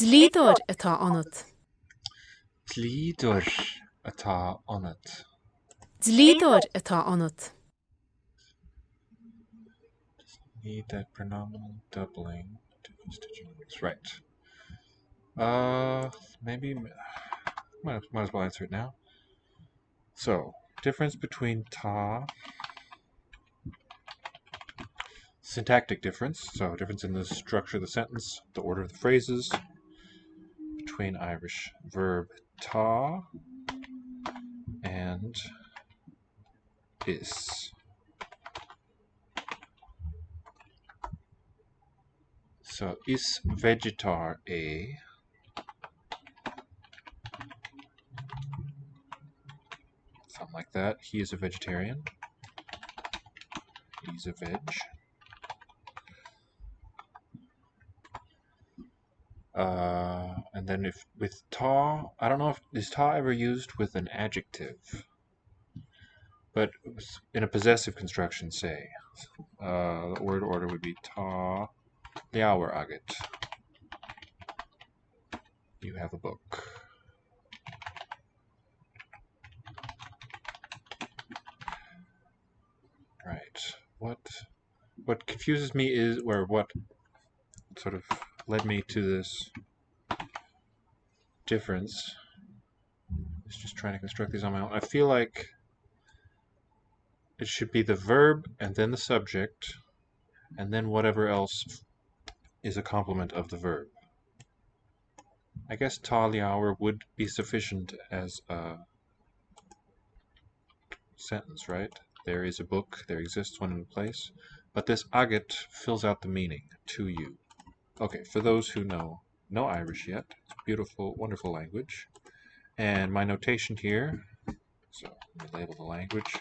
Dlíodóir atá anat. Dlíodóir atá anat. Dlíodóir atá anat. Need that pronominal doubling to constituents. Right. Maybe might as well answer it now. So, difference between ta. Syntactic difference, so difference in the structure of the sentence, the order of the phrases, between Irish verb ta and is. So, is vegetar a? Something like that. He is a vegetarian. He's a veg. And then if with ta, I don't know if is ta ever used with an adjective, but in a possessive construction, say, the word order would be ta liawer agit. You have a book. Right. What confuses me is, or what sort of led me to this difference, is just trying to construct these on my own. I feel like it should be the verb and then the subject and then whatever else is a complement of the verb. I guess Taliauer would be sufficient as a sentence, right? There is a book, there exists one in a place, but this agit fills out the meaning to you. Okay, for those who know no Irish yet, it's a beautiful, wonderful language. And my notation here, so let me label the language,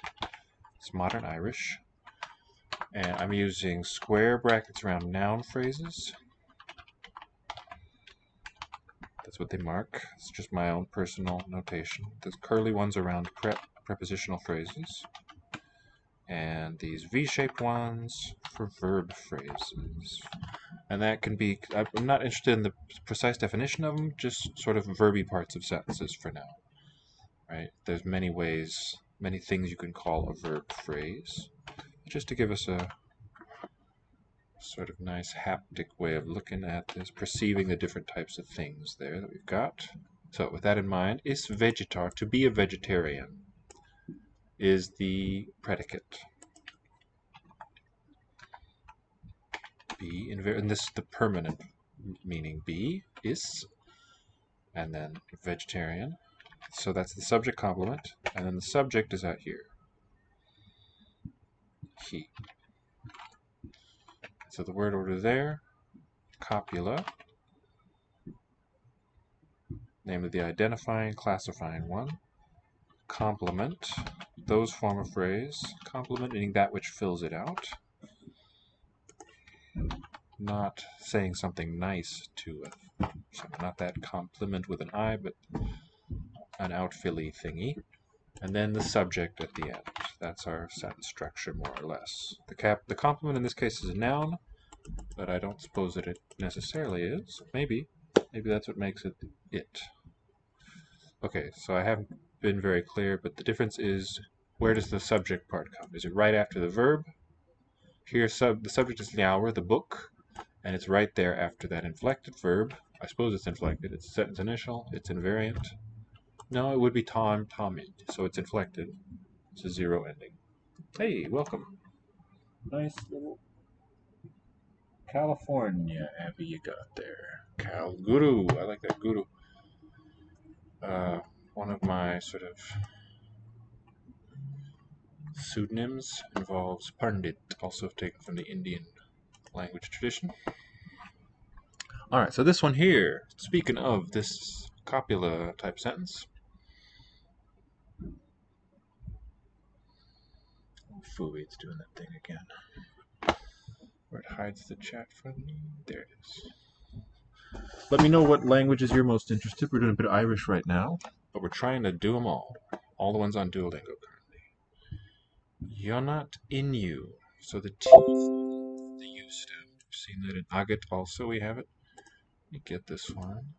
it's modern Irish. And I'm using square brackets around noun phrases. That's what they mark. It's just my own personal notation. There's curly ones around prepositional phrases. And these V-shaped ones for verb phrases. And that can be, I'm not interested in the precise definition of them, just sort of verby parts of sentences for now. Right? There's many ways, many things you can call a verb phrase. Just to give us a sort of nice haptic way of looking at this, perceiving the different types of things there that we've got. So with that in mind, is vegetar, to be a vegetarian, is the predicate. Be, and this is the permanent meaning. Be, is, and then vegetarian. So that's the subject complement, and then the subject is out here. He. So the word order there, copula, namely the identifying, classifying one. Complement, those form a phrase. Complement meaning that which fills it out. Not saying something nice to it. So not that compliment with an I, but an outfilly thingy. And then the subject at the end. That's our sentence structure, more or less. The complement in this case is a noun, but I don't suppose that it necessarily is. Maybe. Maybe that's what makes it it. Okay, so I haven't been very clear, but the difference is, where does the subject part come? Is it right after the verb? Here, the subject is liawer, the book, and it's right there after that inflected verb. I suppose it's inflected. It's sentence initial. It's invariant. No, it would be Tom, Tommy. So it's inflected. It's a zero ending. Hey, welcome. Nice little California Abby you got there. Cal Guru. I like that Guru. One of my sort of pseudonyms involves Pandit, also taken from the Indian language tradition. Alright, so this one here, speaking of this copula type sentence. Phooey, it's doing that thing again. Where it hides the chat from me. There it is. Let me know what languages you're most interested in. We're doing a bit of Irish right now, but we're trying to do them all. All the ones on Duolingo currently. You're not in you. So the T, the U stem. We've seen that in agate also we have it. me get this one.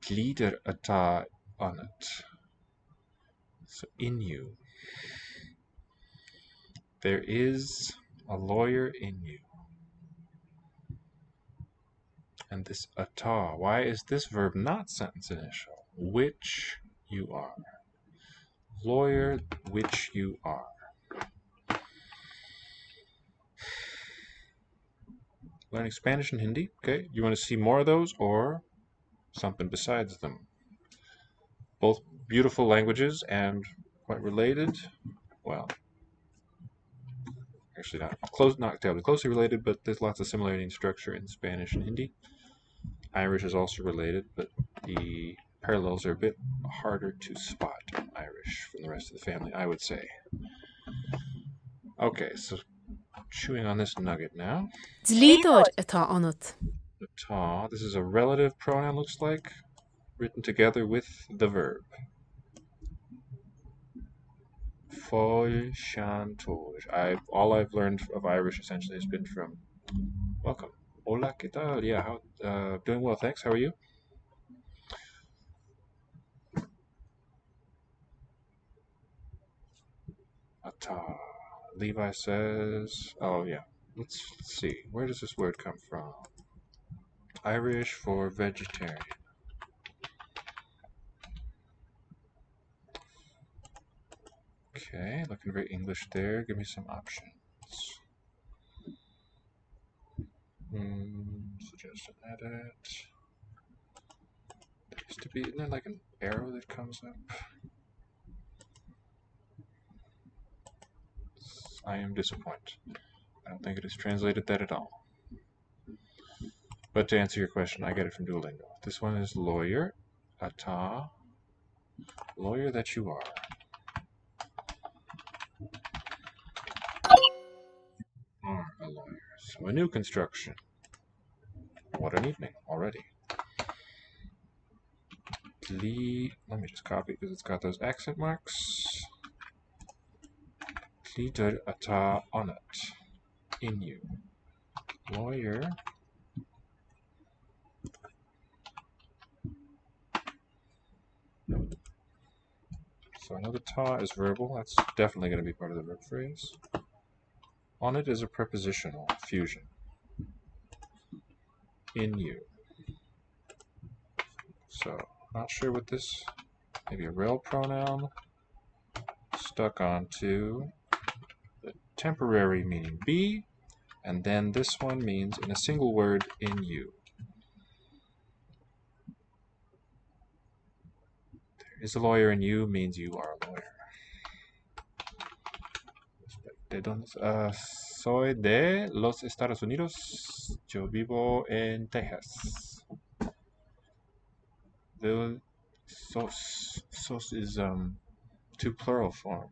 Glider ata onat. So in you. There is a lawyer in you. And this ata, why is this verb not sentence initial? Which you are. Lawyer, which you are. Learning Spanish and Hindi. Okay, you want to see more of those or something besides them? Both beautiful languages and quite related. Well, actually not terribly closely related, but there's lots of similarity in structure in Spanish and Hindi. Irish is also related, but the parallels are a bit harder to spot in Irish from the rest of the family, I would say. Okay, so chewing on this nugget now. Dlíodóir atá anat. Atá, this is a relative pronoun, looks like, written together with the verb. Foil Shantor. All I've learned of Irish essentially has been from welcome. Hola, ¿qué tal? Yeah, doing well, thanks. How are you? Ata. Levi says, oh yeah. Let's see. Where does this word come from? Irish for vegetarian. Okay, looking very English there. Give me some options. Suggestion edit. There used to be, isn't there like an arrow that comes up? I am disappointed. I don't think it is translated that at all. But to answer your question, I get it from Duolingo. This one is lawyer. Ata. Lawyer that you are. Are a lawyer. So a new construction. What an evening already. Let me just copy because it's got those accent marks. Glider ata onat. In you. Lawyer. So I know the ta is verbal. That's definitely going to be part of the verb phrase. On it is a prepositional fusion. In you. So, not sure what this, maybe a rel pronoun stuck onto the temporary meaning be, and then this one means in a single word, in you. There is a lawyer in you means you are a lawyer. Soy de los Estados Unidos. Yo vivo en Texas. The sos is to plural form.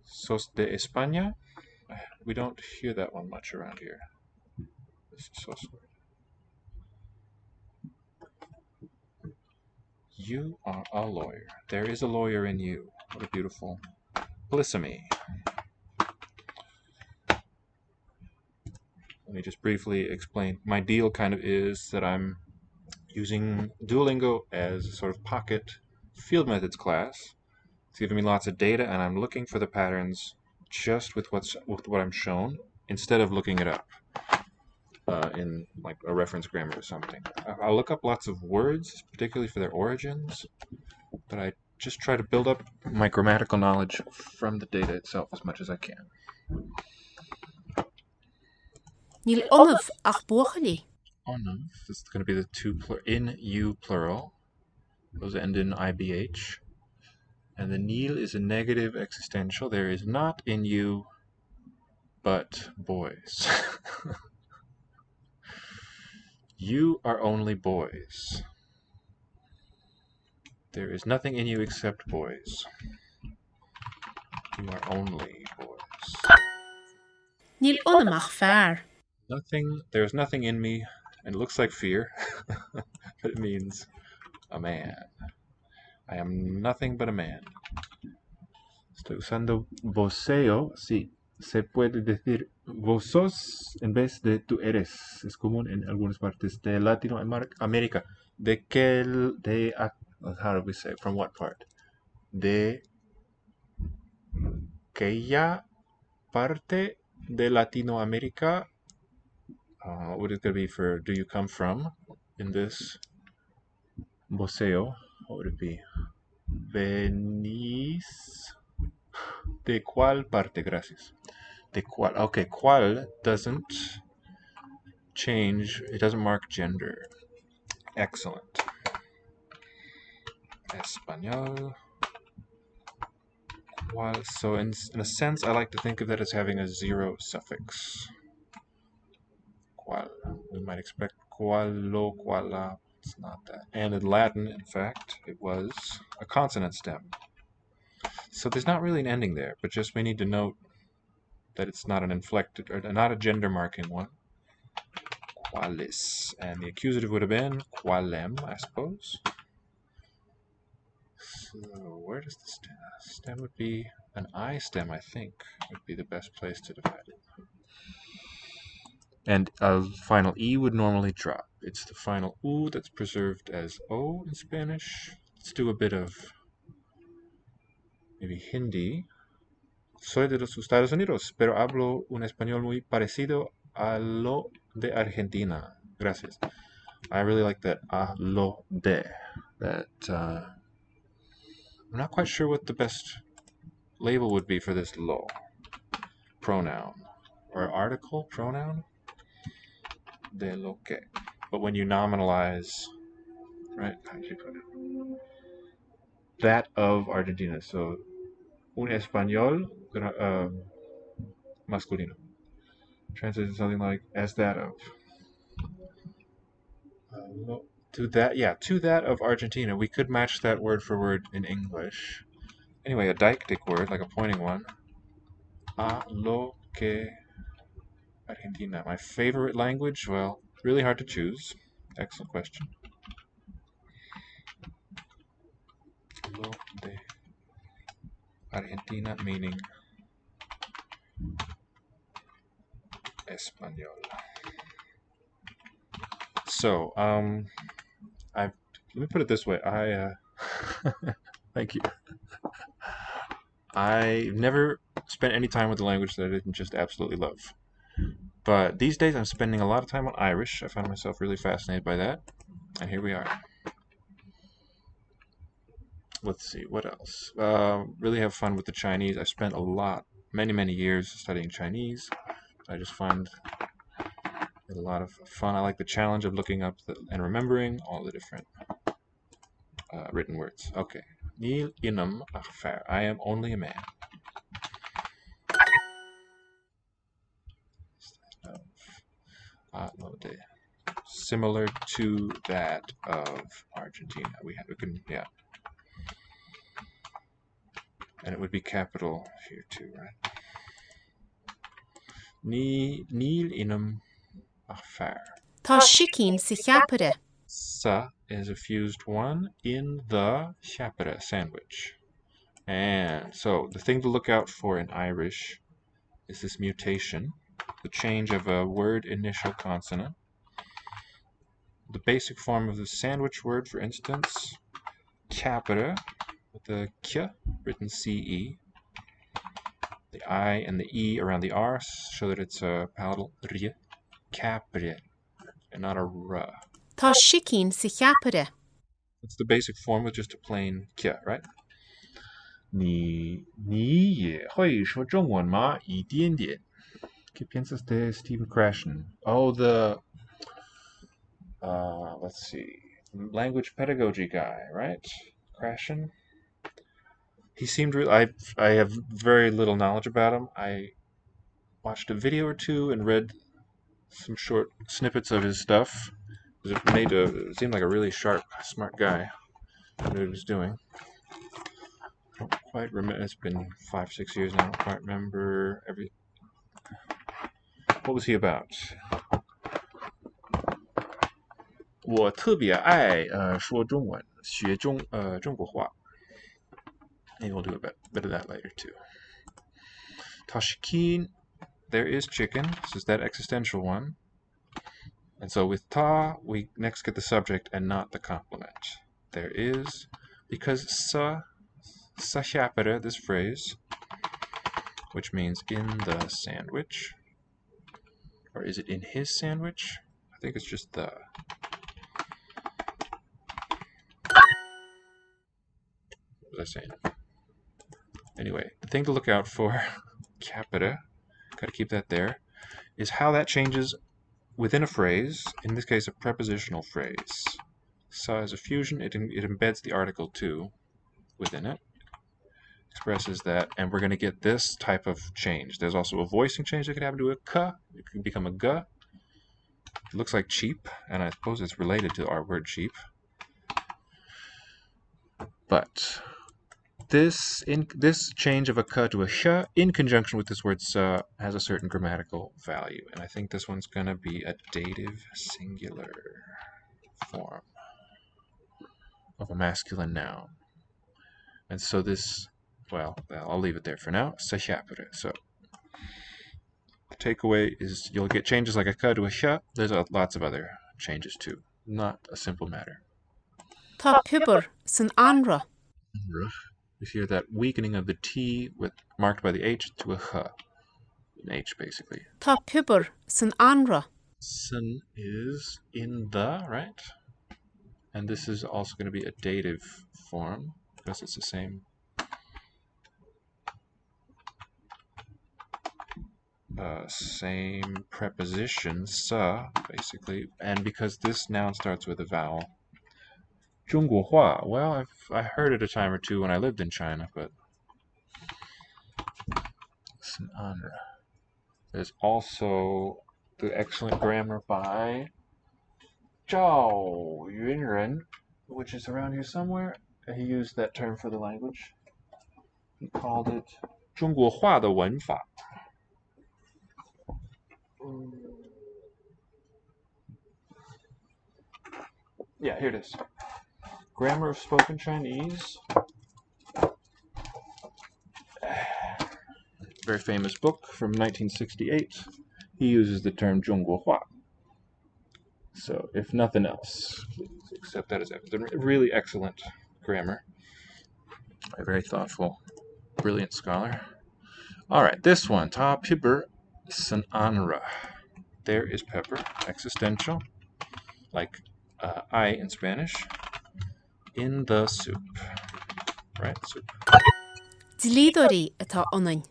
Sos de España. We don't hear that one much around here. This sos word. You are a lawyer. There is a lawyer in you. What a beautiful blasphemy. Let me just briefly explain. My deal kind of is that I'm using Duolingo as a sort of pocket field methods class. It's giving me lots of data, and I'm looking for the patterns just with what I'm shown, instead of looking it up in like a reference grammar or something. I'll look up lots of words, particularly for their origins, but I just try to build up my grammatical knowledge from the data itself as much as I can. Níl onamh ach buachalaí. Onav, this is going to be the two in you plural. Those end in IBH. And the nil is a negative existential. There is not in you but boys. You are only boys. There is nothing in you except boys. You are only boys. Níl onam ach fear. There is nothing in me, and it looks like fear, but it means a man. I am nothing but a man. Estoy usando voceo, sí. se puede decir vos sos en vez de tú eres. Es común en algunas partes de Latinoamérica. ¿De qué? How do we say? From what part? De aquella parte de Latinoamérica. What is going to be for do you come from in this voceo? What would it be? Venís. ¿De cuál parte? Gracias. ¿De cuál? Okay, cuál doesn't change. It doesn't mark gender. Excellent. Español. Cuál. So in a sense, I like to think of that as having a zero suffix. Cuál. We might expect cualo, cuala. It's not that. And in Latin, in fact, it was a consonant stem. So there's not really an ending there, but just we need to note that it's not an inflected, or not a gender marking one. Qualis. And the accusative would have been qualem, I suppose. So where does the stem? Stem would be an I stem, I think, would be the best place to divide it. And a final E would normally drop. It's the final U that's preserved as O in Spanish. Let's do a bit of maybe Hindi. Soy de los Estados Unidos, pero hablo un español muy parecido a lo de Argentina. Gracias. I really like that a lo de. That I'm not quite sure what the best label would be for this lo. Pronoun. Or article, pronoun? De lo que. But when you nominalize, right? How do you put it? That of Argentina. So, un español masculino. Translated something like as that of. To that of Argentina. We could match that word for word in English. Anyway, a deictic word, like a pointing one. A lo que Argentina. My favorite language? Well, really hard to choose. Excellent question. Lo de Argentina meaning Español. So, let me put it this way. Thank you. I've never spent any time with a language that I didn't just absolutely love. But these days I'm spending a lot of time on Irish. I find myself really fascinated by that. And here we are. Let's see, what else? Really have fun with the Chinese. I spent many years studying Chinese. I just find it a lot of fun. I like the challenge of looking up and remembering all the different written words. Okay. Nil inam achfar. I am only a man. Similar to that of Argentina. We can, yeah. And it would be capital here too, right? Nil inam achfar. Tá sicím sa cheapara. Sa is a fused one in the chapter sandwich. And so the thing to look out for in Irish is this mutation, the change of a word initial consonant. The basic form of the sandwich word, for instance, capita, with the k written ce. The I and the e around the r show that it's a palatal r, capita, and not a r. Tá sicím sa cheapara. It's the basic form with just a plain k, right? 你也会说中文吗？一点点。¿Qué piensas de Stephen Krashen? Oh, let's see, language pedagogy guy, right? Krashen. He seemed I have very little knowledge about him. I watched a video or two and read some short snippets of his stuff. It seemed like a really sharp, smart guy. I knew what he was doing. I don't quite remember. It's been 5-6 years now. I don't quite remember What was he about? 我特别爱说中文，学中国话. Maybe we'll do a bit of that later too. Tashikin, there is chicken. This is that existential one. And so with ta, we next get the subject and not the complement. There is, because sahapere, this phrase, which means in the sandwich. Or is it in his sandwich? I think it's just the. What was I saying? Anyway, the thing to look out for, capita, gotta keep that there, is how that changes within a phrase, in this case a prepositional phrase. Sa is a fusion, it embeds the article to within it, expresses that, and we're going to get this type of change. There's also a voicing change that could happen to a ka, it could become a ga. It looks like cheap, and I suppose it's related to our word cheap. But this change of a ka to a sha in conjunction with this word sa has a certain grammatical value, and I think this one's going to be a dative singular form of a masculine noun. And so this, well, I'll leave it there for now. Sahapere. So the takeaway is you'll get changes like a ka to a sha. There's lots of other changes too. Not a simple matter. Tá pibur san anra. You hear that weakening of the T marked by the H to a H. An H, basically. Tá pibur san anra. Sun is in the, right? And this is also going to be a dative form because it's the same. Same preposition, sa, basically. And because this noun starts with a vowel. 中国话. Well, I heard it a time or two when I lived in China, but there's also the excellent grammar by Zhao Yunren, which is around here somewhere. He used that term for the language. He called it 中国话的文法. Yeah, here it is. Grammar of Spoken Chinese. Very famous book from 1968. He uses the term 中国话. So, if nothing else, please accept that as evidence. Really excellent grammar. A very thoughtful, brilliant scholar. Alright, this one. Ta pibber san anra. There is pepper. Existential. Like I in Spanish. In the soup. Right? Soup. Dlídorí atá onain.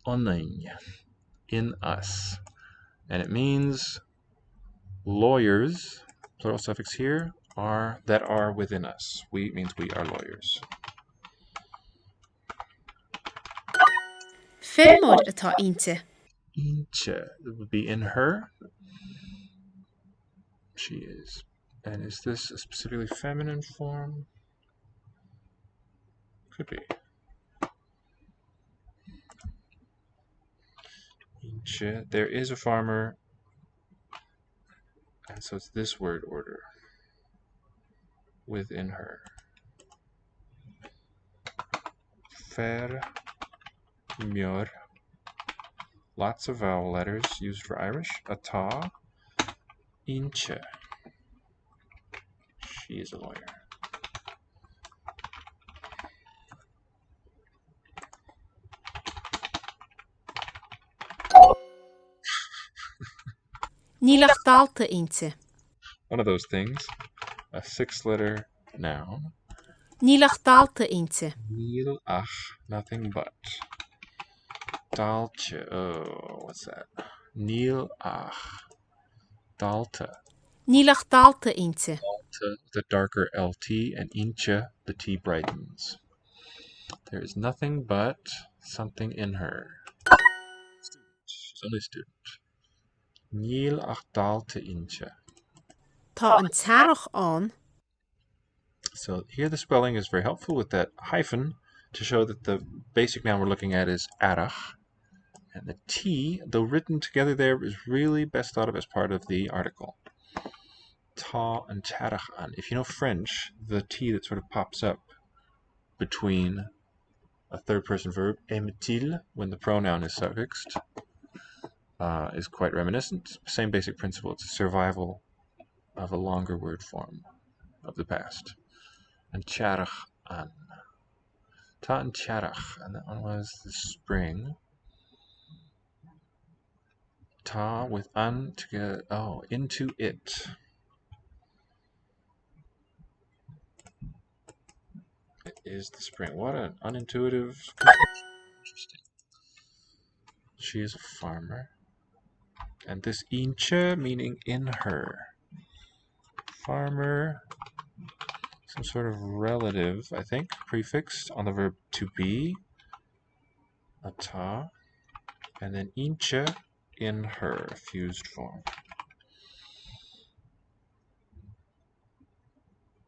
Onain. In us. And it means lawyers, plural suffix here, that are within us. We means we are lawyers. Firmor atá inte. Inche. It would be in her. She is. And is this a specifically feminine form? Could be. Inche. There is a farmer. And so it's this word order. Within her. Fer. Mjör. Lots of vowel letters used for Irish. Ata. Inche. She is a lawyer. Nílach dalta inte. One of those things. A 6-letter noun. Nílach dalta inte. Nil ach, nothing but. Dalche. Oh, what's that? Nil ach. Dalta. Nílach dalta inte. Dalta, the darker LT, and inche, the T brightens. There is nothing but something in her. She's only a student. Nil ach dalta inche. Tá an tarach on. So here the spelling is very helpful with that hyphen to show that the basic noun we're looking at is arach. And the T, though written together there, is really best thought of as part of the article. Ta and tarach an. If you know French, the T that sort of pops up between a third-person verb, aime-t-il, when the pronoun is suffixed, is quite reminiscent. Same basic principle. It's a survival of a longer word form of the past. And charach an. Ta and charach, and that one was the spring. Ta with an together. Oh, into it. It is the spring. What an unintuitive. Interesting. She is a farmer. And this inche meaning in her. Farmer, some sort of relative, I think, prefixed on the verb to be. A ta. And then inche in her, fused form.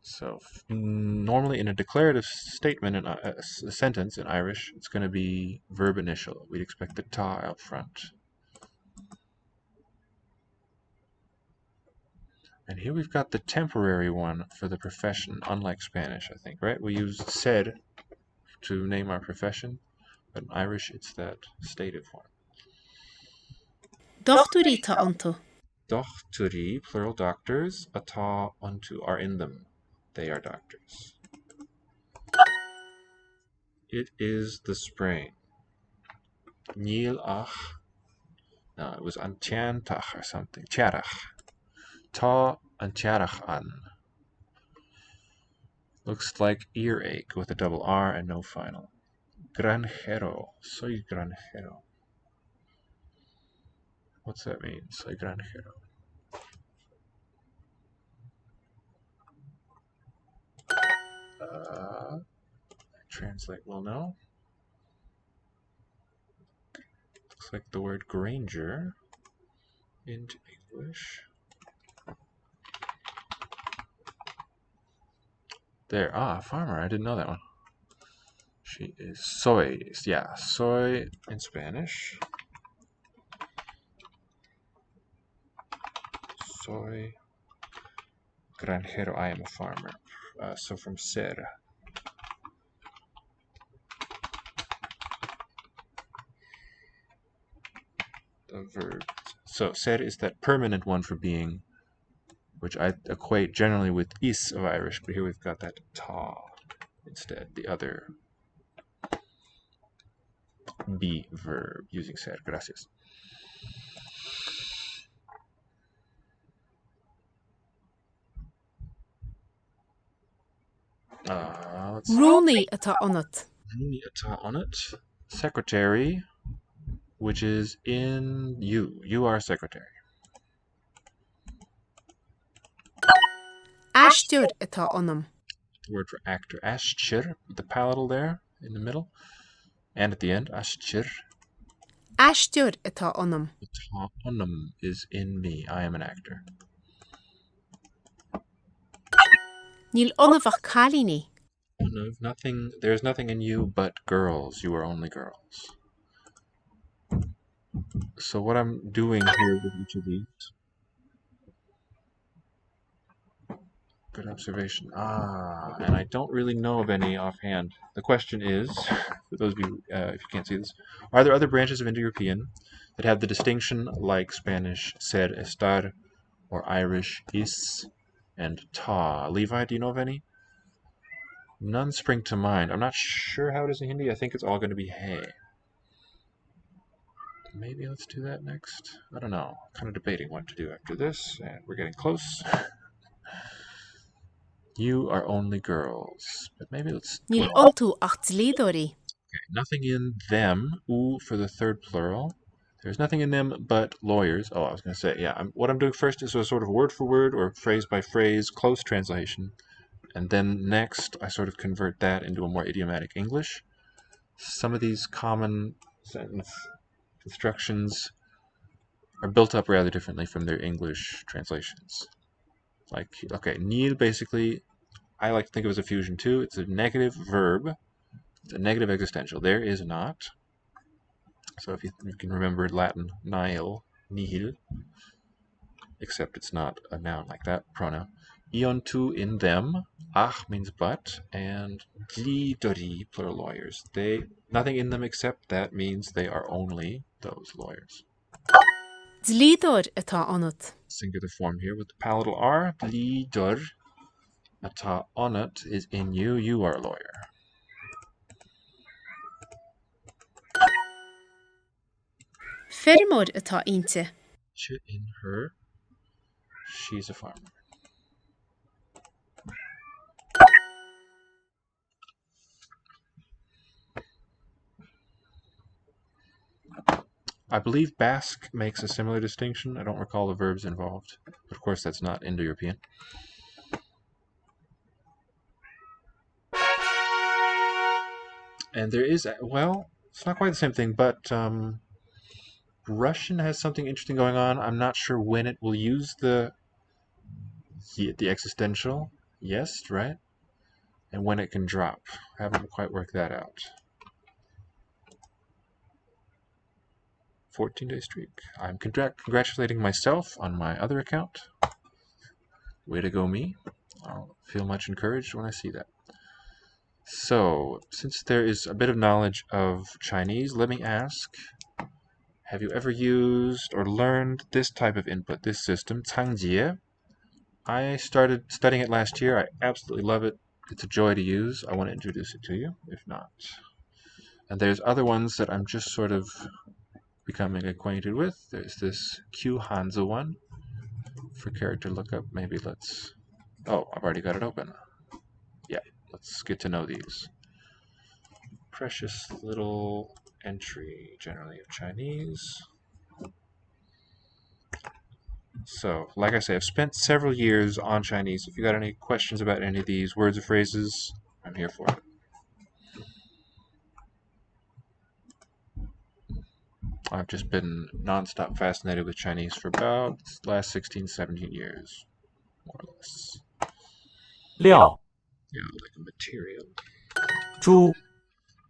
So normally in a declarative statement, in a sentence in Irish, it's going to be verb initial. We'd expect the ta out front. And here we've got the temporary one for the profession, unlike Spanish, I think, right? We use ser to name our profession, but in Irish it's that stative form. Doctorí tá antu. Dochturi, plural doctors, atá unto are in them. They are doctors. It is the spring. Níl ach. No, it was an tiantach or something. Tiarach. Ta an tiarach an. Looks like earache with a double R and no final. Granjero. Soy granjero. What's that mean? Soy granjero. Translate well now. Looks like the word granger into English. There. Ah, farmer. I didn't know that one. She is soy. Yeah, soy in Spanish. Soy granjero. I am a farmer. So from ser. The verb. So ser is that permanent one for being, which I equate generally with is of Irish, but here we've got that ta instead, the other be verb using ser. Gracias. Let's see. Rúnaí atá anat. Rúni atá on it. Secretary, which is in you. You are secretary. Aisteúr atá anam. The word for actor. Aschir, the palatal there in the middle. And at the end, aschir. Aisteúr atá anam. Atá onam is in me. I am an actor. Níl anamhach cálíní. No, nothing. There's nothing in you but girls. You are only girls. So what I'm doing here with each of these. Good observation. And I don't really know of any offhand. The question is, for those of you, if you can't see this, are there other branches of Indo-European that have the distinction like Spanish ser, estar, or Irish is and ta? Levi, do you know of any? None spring to mind. I'm not sure how it is in Hindi. I think it's all going to be hey. Maybe let's do that next. I don't know. Kind of debating what to do after this, and we're getting close. You are only girls. But maybe let's... Níl antú ach tlídorí. Okay, nothing in them. U for the third plural. There's nothing in them but lawyers. Oh, I was going to say, yeah. What I'm doing first is a sort of word for word or phrase by phrase, close translation. And then next, I sort of convert that into a more idiomatic English. Some of these common sentence constructions are built up rather differently from their English translations. Like, okay, níl basically, I like to think of as a fusion too. It's a negative verb. It's a negative existential. There is not. So if you can remember Latin, nihil, except it's not a noun like that, pronoun. Iontu in them. Ach means but. And Dli plural lawyers. Nothing in them except that means they are only those lawyers. Dlíodóir atá anat. Singular form here with the palatal R. Dlíodóir atá anat is in you. You are a lawyer. Fermór atá iontu. In her. She's a farmer. I believe Basque makes a similar distinction. I don't recall the verbs involved. But of course, that's not Indo-European. And there is, well, it's not quite the same thing, but Russian has something interesting going on. I'm not sure when it will use the existential. Yes, right? And when it can drop. I haven't quite worked that out. 14-day streak. I'm congratulating myself on my other account. Way to go, me. I'll feel much encouraged when I see that. So, since there is a bit of knowledge of Chinese, let me ask, have you ever used or learned this type of input, this system, 仓颉? I started studying it last year. I absolutely love it. It's a joy to use. I want to introduce it to you, if not. And there's other ones that I'm just sort of becoming acquainted with. There's this Q Hanza one for character lookup. Maybe let's... Oh, I've already got it open. Yeah, let's get to know these. Precious little entry, generally of Chinese. So, like I say, I've spent several years on Chinese. If you got any questions about any of these words or phrases, I'm here for it. I've just been non-stop fascinated with Chinese for about the last 16, 17 years, more or less. 料 Yeah, like a material. 猪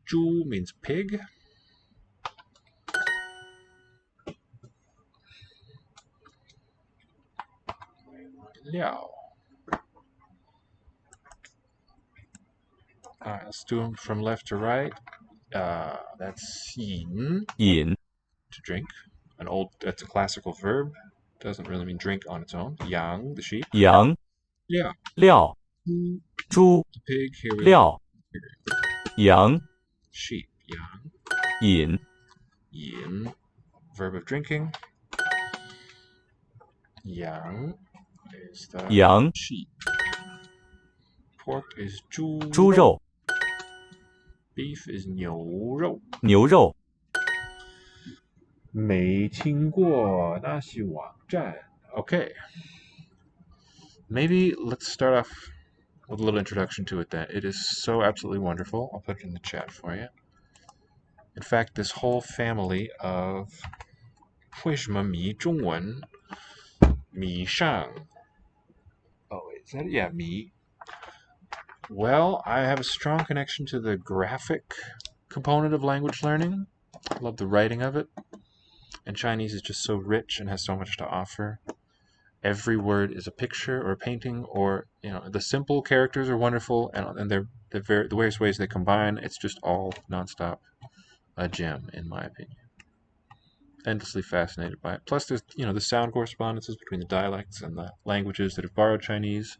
Zhu means pig. Liao. Alright, let's do them from left to right. That's yin, 饮 to drink. That's a classical verb. Doesn't really mean drink on its own. Yang, the sheep. 羊 Liao, 料 Zhu, 猪 the pig. Here we 料羊 sheep. Yang, 饮 yin, verb of drinking. Yang is the 羊 sheep. Pork is 猪猪肉 Beef is 牛肉。牛肉没听过那些网站。Okay. Maybe let's start off with a little introduction to it then. It is so absolutely wonderful. I'll put it in the chat for you. In fact, this whole family of 为什么迷中文迷上 Oh, wait, is that it? Yeah, 迷 Well, I have a strong connection to the graphic component of language learning. I love the writing of it. And Chinese is just so rich and has so much to offer. Every word is a picture or a painting, or the simple characters are wonderful, and the various ways they combine. It's just all nonstop a gem, in my opinion. Endlessly fascinated by it. Plus, there's the sound correspondences between the dialects and the languages that have borrowed Chinese.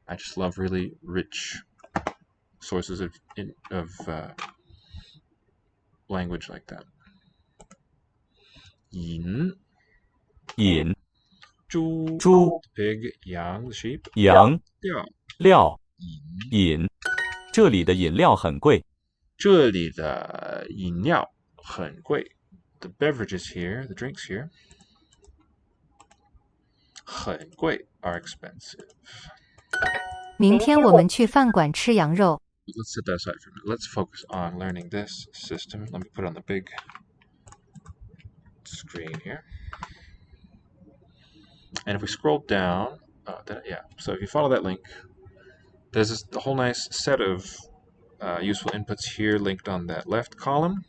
I just love really rich sources of language like that. Yin, 饮 Zhu, 猪 the pig, Yang, the sheep, 羊 Liao, 料 Yin. 饮这里的饮料很贵这里的饮料很贵。The beverages here, the drinks here, 很贵 are expensive. 明天我们去饭馆吃羊肉。 Let's set that aside for a minute. Let's focus on learning this system. Let me put it on the big screen here. And if we scroll down, so if you follow that link, there's a whole nice set of useful inputs here linked on that left column.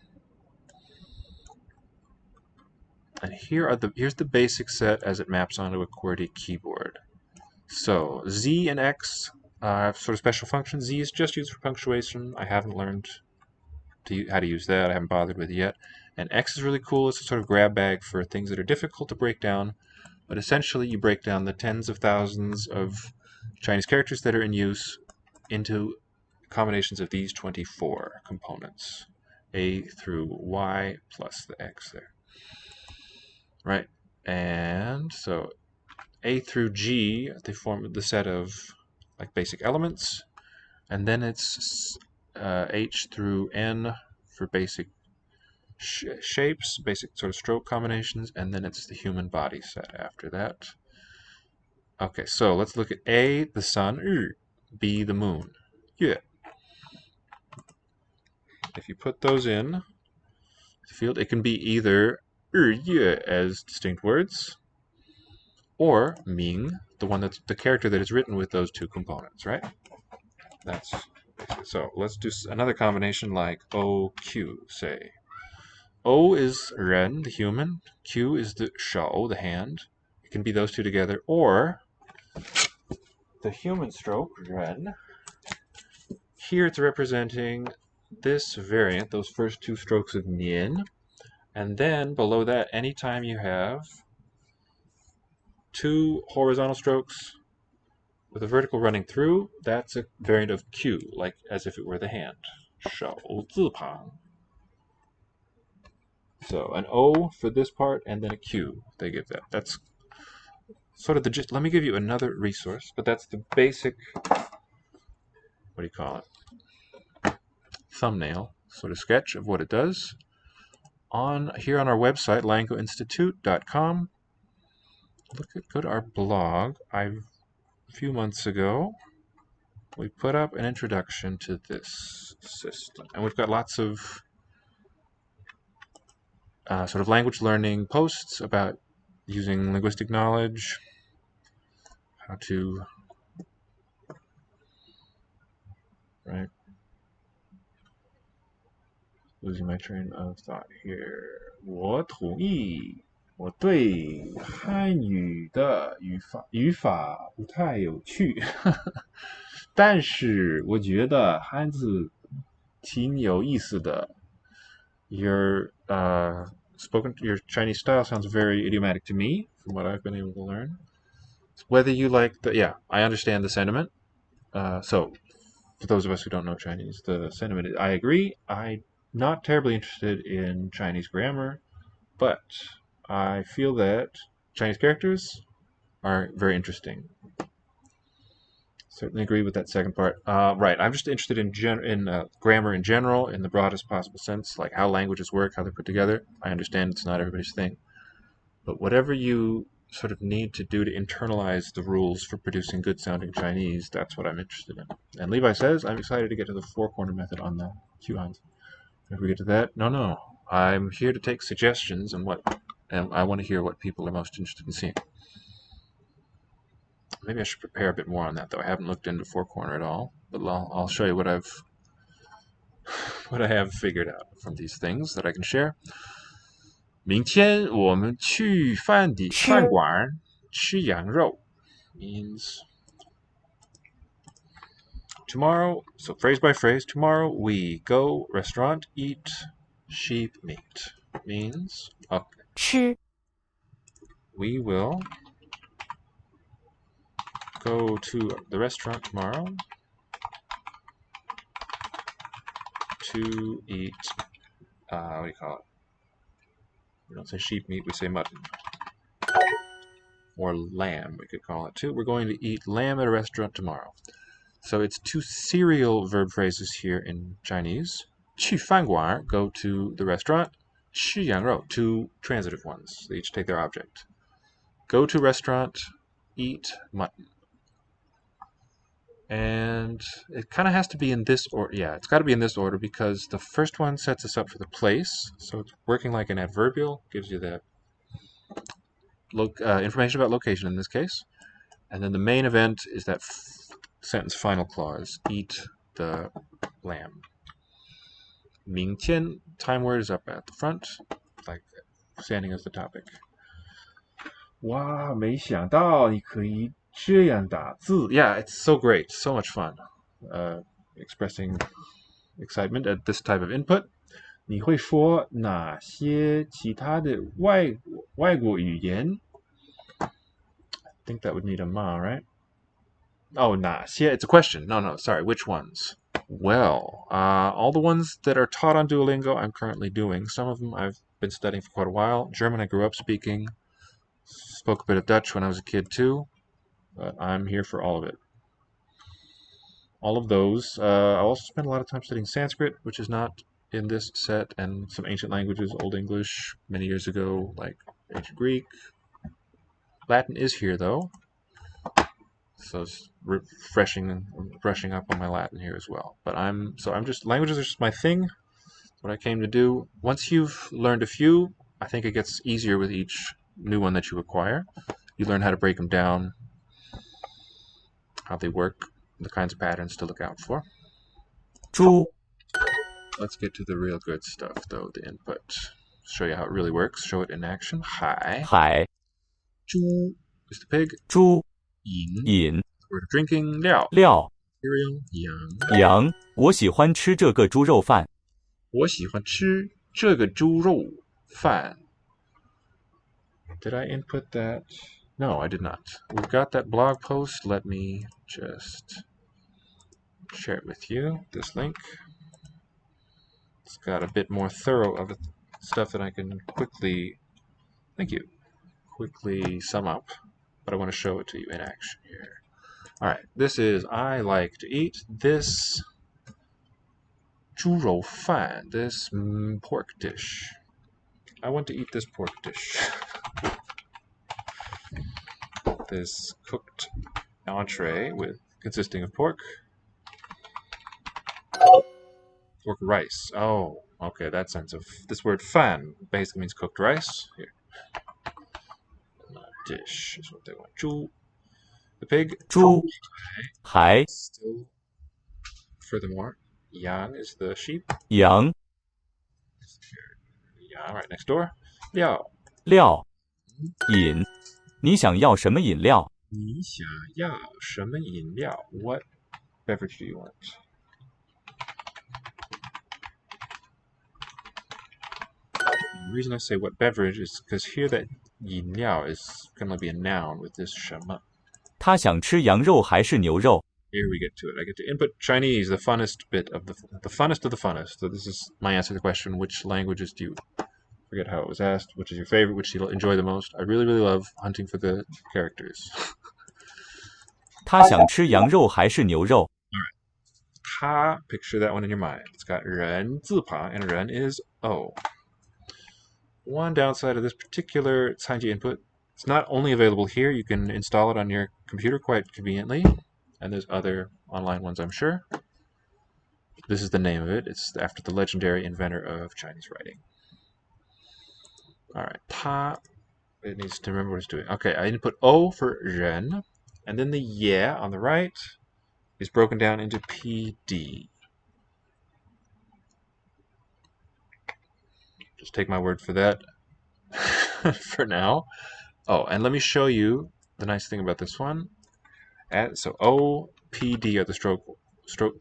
And here's the basic set as it maps onto a QWERTY keyboard. So Z and X have sort of special functions. Z is just used for punctuation. I haven't learned how to use that. I haven't bothered with it yet. And X is really cool. It's a sort of grab bag for things that are difficult to break down. But essentially, you break down the tens of thousands of Chinese characters that are in use into combinations of these 24 components. A through Y plus the X there. Right? And so A through G, they form the set of like basic elements. And then it's H through N for basic shapes, basic sort of stroke combinations, and then it's the human body set after that. Okay, so let's look at A, the sun, B, the moon, yue. If you put those in the field, it can be either yue as distinct words, or Ming, that's the character that is written with those two components, right? That's so. Let's do another combination like O, Q, say. O is Ren, the human. Q is the shou, the hand. It can be those two together, or the human stroke, Ren. Here it's representing this variant, those first two strokes of Nian. And then below that, anytime you have two horizontal strokes with a vertical running through, that's a variant of Q, like as if it were the hand. Shou zi pang. So an O for this part, and then a Q. They give that. That's sort of the gist. Let me give you another resource, but that's the basic, what do you call it? Thumbnail sort of sketch of what it does. Here on our website, langoinstitute.com. Go to our blog. A few months ago, we put up an introduction to this system, and we've got lots of sort of language learning posts about using linguistic knowledge, how to, right? Losing my train of thought here. 我同意，我对汉语的语法不太有趣，但是我觉得汉字挺有意思的。Your your Chinese style sounds very idiomatic to me, from what I've been able to learn. Whether you like I understand the sentiment. So, for those of us who don't know Chinese, the sentiment, I agree. I'm not terribly interested in Chinese grammar, but I feel that Chinese characters are very interesting. Certainly agree with that second part. Right, I'm just interested in grammar in general, in the broadest possible sense, like how languages work, how they're put together. I understand it's not everybody's thing. But whatever you sort of need to do to internalize the rules for producing good-sounding Chinese, that's what I'm interested in. And Levi says, I'm excited to get to the four-corner method on the Q-Hans. If we get to that, no. I'm here to take suggestions and I want to hear what people are most interested in seeing. Maybe I should prepare a bit more on that, though. I haven't looked into four corner at all, but I'll show you what I have figured out from these things that I can share. 明天我们去饭馆吃羊肉 means tomorrow. So phrase by phrase, tomorrow we go restaurant eat sheep meat means okay. 吃 We will go to the restaurant tomorrow to eat, what do you call it? We don't say sheep meat, we say mutton. Or lamb, we could call it too. We're going to eat lamb at a restaurant tomorrow. So it's two serial verb phrases here in Chinese. 去饭馆, go to the restaurant. 吃羊肉, two transitive ones. They each take their object. Go to restaurant, eat mutton. And it kind of has to be in this order. Yeah, it's got to be in this order because the first one sets us up for the place. So it's working like an adverbial, gives you the information about location in this case. And then the main event is that sentence final clause, eat the lamb. 明天, time word is up at the front, like standing as the topic. 哇，没想到你可以这样打字. Yeah, it's so great. So much fun. Expressing excitement at this type of input. 你会说哪些其他的外国语言? I think that would need a ma, right? Oh, 哪些? It's a question. No, sorry. Which ones? Well, all the ones that are taught on Duolingo, I'm currently doing. Some of them I've been studying for quite a while. German, I grew up speaking. Spoke a bit of Dutch when I was a kid too. But I'm here for all of it. All of those. I also spent a lot of time studying Sanskrit, which is not in this set, and some ancient languages, Old English, many years ago, like ancient Greek. Latin is here though. So it's refreshing and brushing up on my Latin here as well. But languages are just my thing. What I came to do. Once you've learned a few, I think it gets easier with each new one that you acquire. You learn how to break them down, how they work, the kinds of patterns to look out for. 猪 Let's get to the real good stuff though, the input. Show you how it really works. Show it in action. 海海 猪 is the pig. 猪 饮 饮 word of drinking. 料 料 cereal. 羊羊，我喜欢吃这个猪肉饭。我喜欢吃这个猪肉饭. Did I input that? No, I did not. We've got that blog post. Let me just share it with you. This link. It's got a bit more thorough of stuff that I can quickly sum up. But I want to show it to you in action here. Alright, this is I like to eat this 猪肉饭, this pork dish. I want to eat this pork dish. This cooked entree consisting of pork rice. Oh, okay, that sense of this word fan basically means cooked rice. Here. Dish is what they want. 猪 the pig. 猪海 Still furthermore, yang is the sheep. 羊 Yang right next door. 料料饮，你想要什么饮料？你想要什么饮料? What beverage do you want? The reason I say what beverage is because here that 饮料 is going to be a noun with this 什么. 他想吃羊肉还是牛肉？ Here we get to it. I get to input Chinese, the funnest bit of the funnest of the funnest. So this is my answer to the question, which languages do you forget how it was asked, which is your favorite, which you enjoy the most. I really, really love hunting for the characters. 他想吃羊肉还是牛肉？ 他, picture that one in your mind. It's got 人 字旁, and 人 is O. One downside of this particular 餐记 input, it's not only available here, you can install it on your computer quite conveniently, and there's other online ones, I'm sure. This is the name of it. It's after the legendary inventor of Chinese writing. Alright, 他, it needs to remember what it's doing. Okay, I input O for 人, and then the ye on the right is broken down into PD. Just take my word for that for now. Oh, and let me show you the nice thing about this one. So O, P, D are the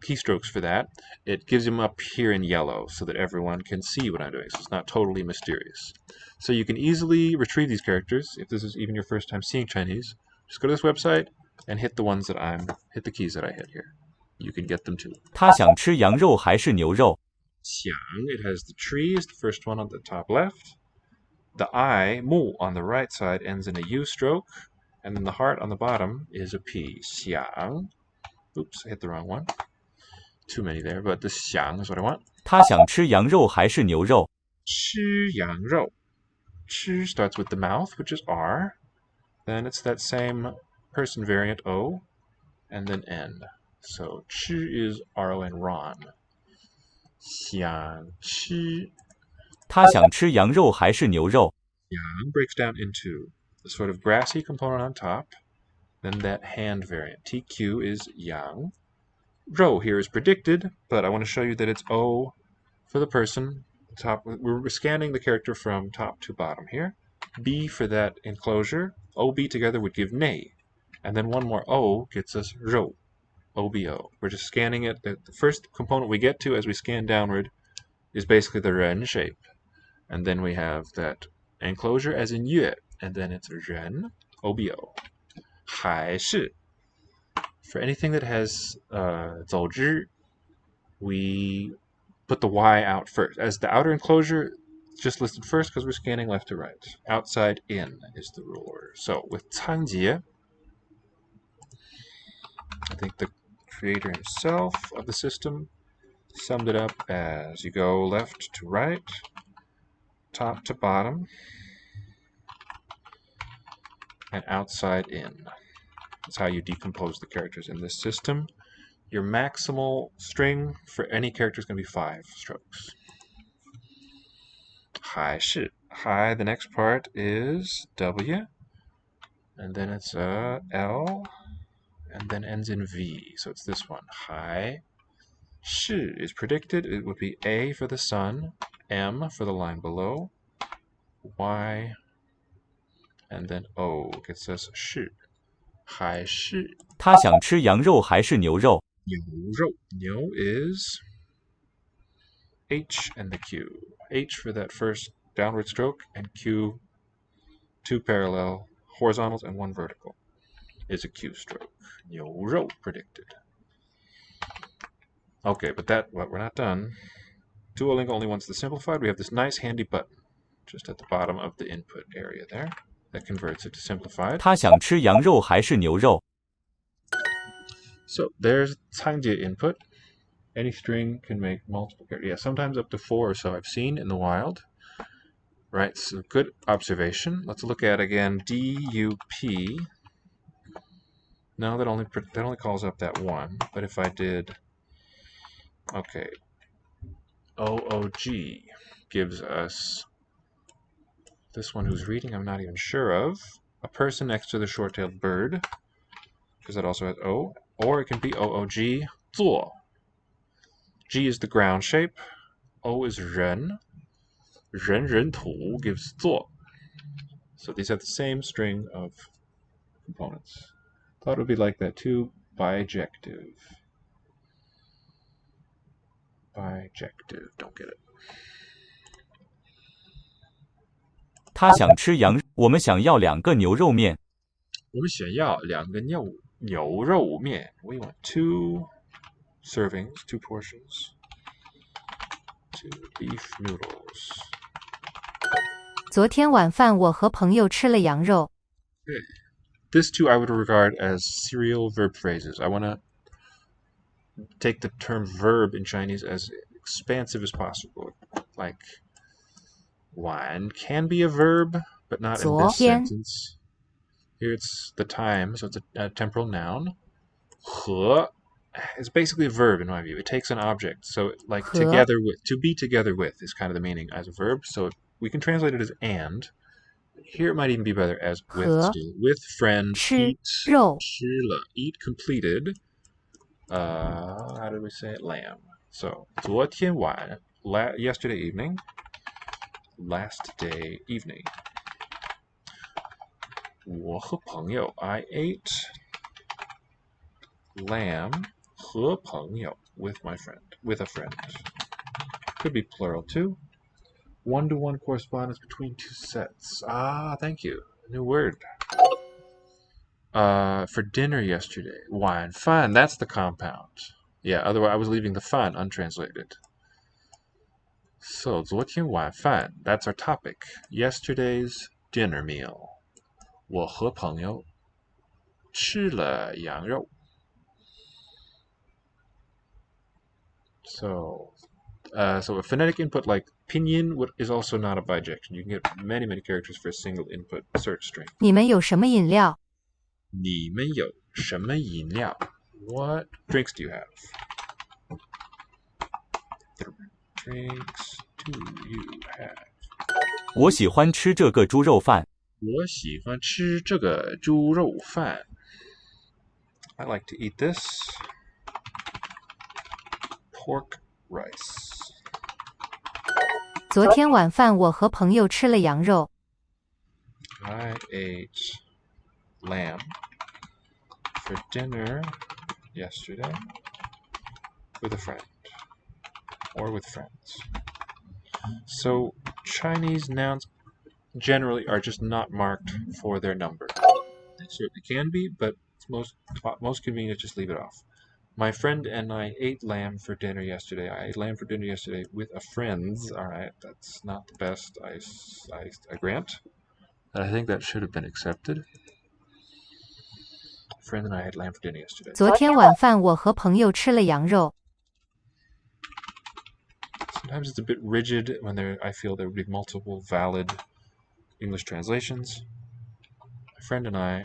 keystrokes for that. It gives them up here in yellow so that everyone can see what I'm doing. So it's not totally mysterious. So you can easily retrieve these characters if this is even your first time seeing Chinese. Just go to this website and hit the keys that I hit here. You can get them too. 他想吃羊肉还是牛肉？ Xiang, it has the tree is the first one on the top left. The I, mu, on the right side ends in a U stroke, and then the heart on the bottom is a P. Xiang. Oops, I hit the wrong one. Too many there, but the xiang is what I want. 他想吃羊肉还是牛肉？吃羊肉. 吃 starts with the mouth, which is R. Then it's that same person variant O, and then N. So 吃 is R-O-N, Ron. 想吃. 他想吃羊肉还是牛肉？ Yang breaks down into the sort of grassy component on top, then that hand variant. TQ is yang. Rho here is predicted, but I want to show you that it's O for the person. Top. We're scanning the character from top to bottom here. B for that enclosure. OB together would give nay. And then one more O gets us 肉, OBO. We're just scanning it. The first component we get to as we scan downward is basically the 人 shape. And then we have that enclosure as in 月, and then it's 人, OBO. 还是 for anything that has 走之, we put the Y out first. As the outer enclosure, just listed first because we're scanning left to right. Outside in is the rule order. So with 仓颉, I think the creator himself of the system summed it up as you go left to right, top to bottom, and outside in. That's how you decompose the characters in this system. Your maximal string for any character is going to be 5 strokes. 还是 Hai, the next part is W, and then it's L, and then ends in V. So it's this one. 还是 is predicted. It would be A for the sun, M for the line below, Y, and then O gets us 是. 还是他想吃羊肉还是牛肉？牛肉. 牛 is H and the Q. H for that first downward stroke, and Q, 2 parallel horizontals and 1 vertical, is a Q stroke. 牛肉 predicted. Okay, but we're not done. Duolingo only wants the simplified. We have this nice handy button just at the bottom of the input area there that converts it to simplified. 他想吃羊肉还是牛肉？ So there's 仓颉 input. Any string can make multiple characters. Yeah, sometimes up to 4 or so I've seen in the wild. Right, so good observation. Let's look at again DUP. No, that only calls up that one. But if I did, okay, OOG gives us this one who's reading, I'm not even sure of. A person next to the short-tailed bird, because that also has O. Or it can be OOG, 坐. G is the ground shape. O is 人. 人人土 gives 坐. So these have the same string of components. Thought it would be like that too. Bijective. Bijective. Don't get it. 他想吃羊，我们想要2个牛肉面。我们想要2个牛肉面. We want 2 servings, 2 portions. 2 beef noodles. 昨天晚饭我和朋友吃了羊肉。 This too I would regard as serial verb phrases. I want to take the term verb in Chinese as expansive as possible. Like, 晚 can be a verb, but not in this sentence. Here it's the time, so it's a temporal noun. 和 is basically a verb in my view. It takes an object. So like together with, to be together with is kind of the meaning as a verb. So we can translate it as and. Here it might even be better as with still. With friend, eat, 吃了, eat completed. How did we say it? Lamb. So 昨天晚, yesterday evening. Last day evening. 我和朋友, I ate lamb 和朋友 with my friend, with a friend. Could be plural too. 1-to-1 correspondence between 2 sets. Ah, thank you. New word. For dinner yesterday. 晚饭, that's the compound. Yeah, otherwise I was leaving the 饭 untranslated. So, 昨天晚饭, that's our topic. Yesterday's dinner meal. 我和朋友吃了羊肉. So a phonetic input like pinyin is also not a bijection. You can get many, many characters for a single input search string. 你们有什么饮料？你们有什么饮料? What drinks do you have? Drinks do you have? 我喜欢吃这个猪肉饭。我喜欢吃这个猪肉饭. I like to eat this pork rice. 昨天晚饭我和朋友吃了羊肉。 I ate lamb for dinner yesterday with a friend or with friends. So Chinese nouns generally are just not marked for their number. They certainly can be, but it's most convenient to just leave it off. My friend and I ate lamb for dinner yesterday. I ate lamb for dinner yesterday with a friend's. All right, that's not the best. I grant. I think that should have been accepted. A friend and I ate lamb for dinner yesterday. 昨天晚饭我和朋友吃了羊肉。 Sometimes it's a bit rigid when I feel there would be multiple valid English translations. My friend and I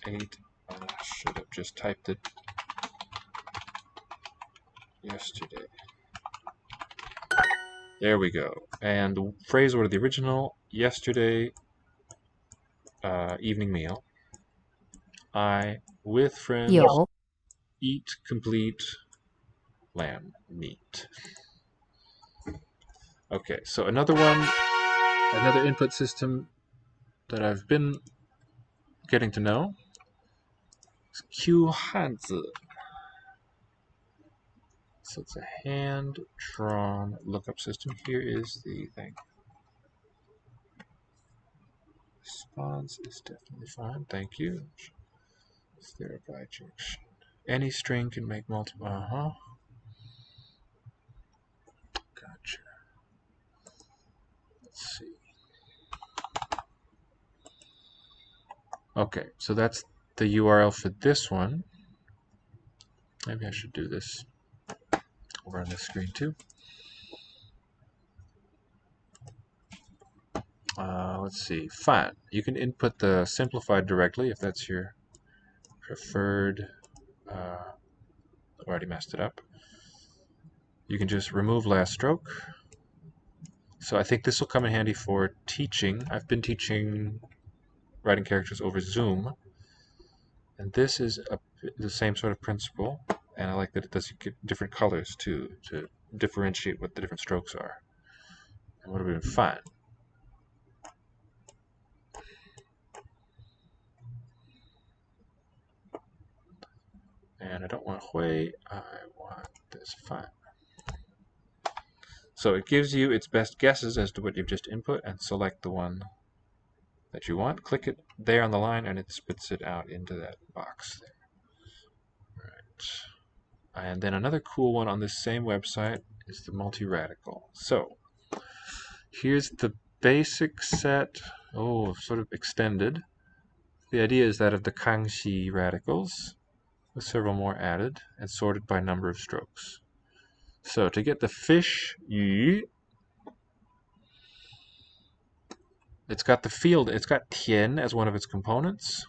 ate. I should have just typed it yesterday. There we go. And the phrase order, the original, yesterday evening meal. I, with friends, 有 eat complete lamb meat. Okay, so another input system that I've been getting to know is Q Hanzi. So it's a hand-drawn lookup system. Here is the thing. Response is definitely fine. Thank you. Is there a bijection? Any string can make multiple. Gotcha. Let's see. Okay, so that's the URL for this one. Maybe I should do this over on this screen too. Let's see. Fine. You can input the simplified directly if that's your preferred. Already messed it up. You can just remove last stroke. So I think this will come in handy for teaching. I've been teaching writing characters over Zoom, and this is the same sort of principle. And I like that it does get different colors too to differentiate what the different strokes are. And would have been fine. And I don't want Hui, I want this fine. So it gives you its best guesses as to what you've just input and select the one that you want. Click it there on the line and it spits it out into that box there. Right. And then another cool one on this same website is the multi-radical. So here's the basic set, sort of extended. The idea is that of the Kangxi radicals, with several more added and sorted by number of strokes. So to get the fish yu, it's got the field, it's got tian as one of its components,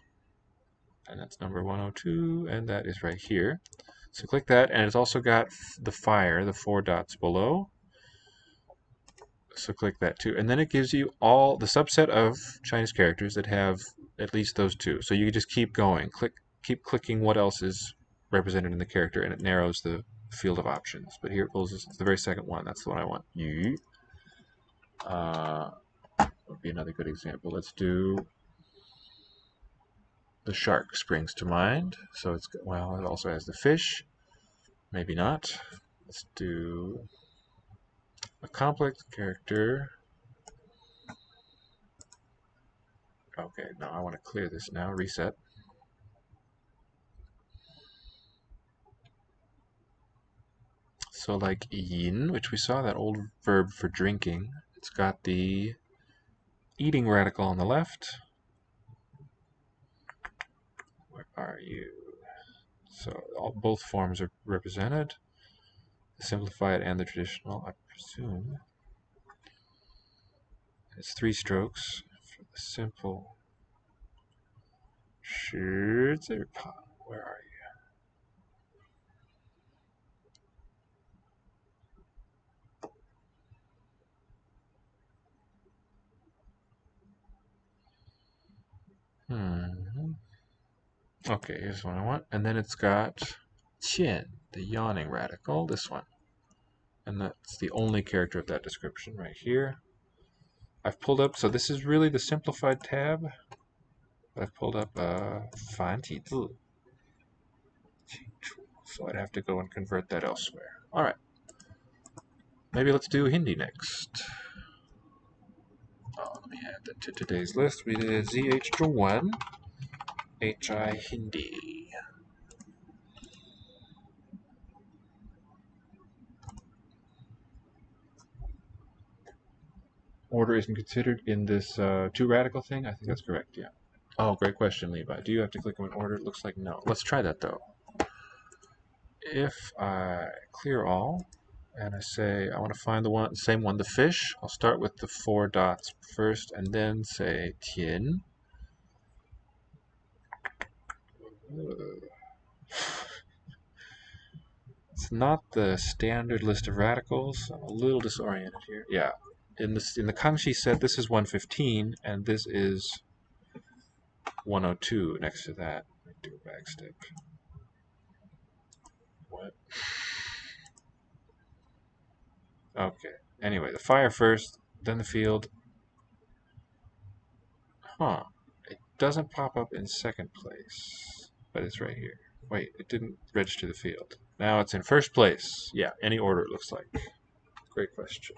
and that's number 102, and that is right here. So click that, and it's also got the fire, the 4 dots below. So click that too, and then it gives you all the subset of Chinese characters that have at least those two. So you can just keep going, keep clicking what else is represented in the character, and it narrows the field of options. But here it goes, it's the very second one. That's the one I want. Yu. Would be another good example. Let's do the shark springs to mind. So it's, well, it also has the fish. Maybe not. Let's do a complex character. Okay, no, I want to clear this now. Reset. So like yin, which we saw, that old verb for drinking, it's got the eating radical on the left. Where are you? So both forms are represented. The simplified and the traditional, I presume. It's 3 strokes for the simple. Where are you? Okay, here's what I want. And then it's got qian, the yawning radical, this one. And that's the only character of that description right here. I've pulled up, so this is really the simplified tab. I've pulled up 繁体字. So I'd have to go and convert that elsewhere. All right. Maybe let's do Hindi next. Let me add that to today's list. We did ZH1, HI Hindi. Order isn't considered in this too radical thing? I think that's correct, yeah. Oh, great question, Levi. Do you have to click on order? It looks like no. Let's try that, though. If I clear all, and I say I want to find the same one, the fish, I'll start with the 4 dots first, and then say Tian. It's not the standard list of radicals. I'm a little disoriented here. Yeah. In the Kangxi set, this is 115, and this is 102 next to that. Let me do a back step. What? Okay. Anyway, the fire first, then the field. Huh. It doesn't pop up in second place, but it's right here. Wait, it didn't register the field. Now it's in first place. Yeah, any order it looks like. Great question.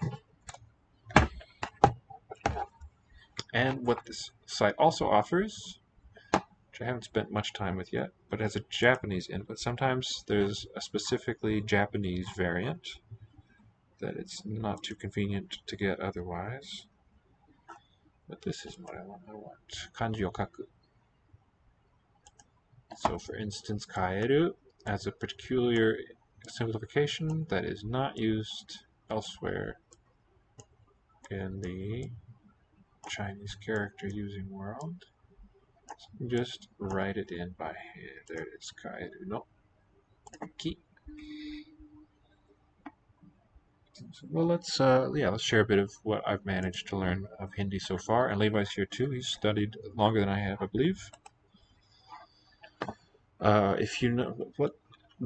And what this site also offers, which I haven't spent much time with yet, but as a Japanese input, sometimes there's a specifically Japanese variant that it's not too convenient to get otherwise. But this is what I want. I want kanji o kaku. So for instance, kaeru as a peculiar simplification that is not used elsewhere in the Chinese character using world. So just write it in by hand. There it is, kaeru no ki. Well, let's share a bit of what I've managed to learn of Hindi so far. And Levi's here too. He's studied longer than I have, I believe. If you know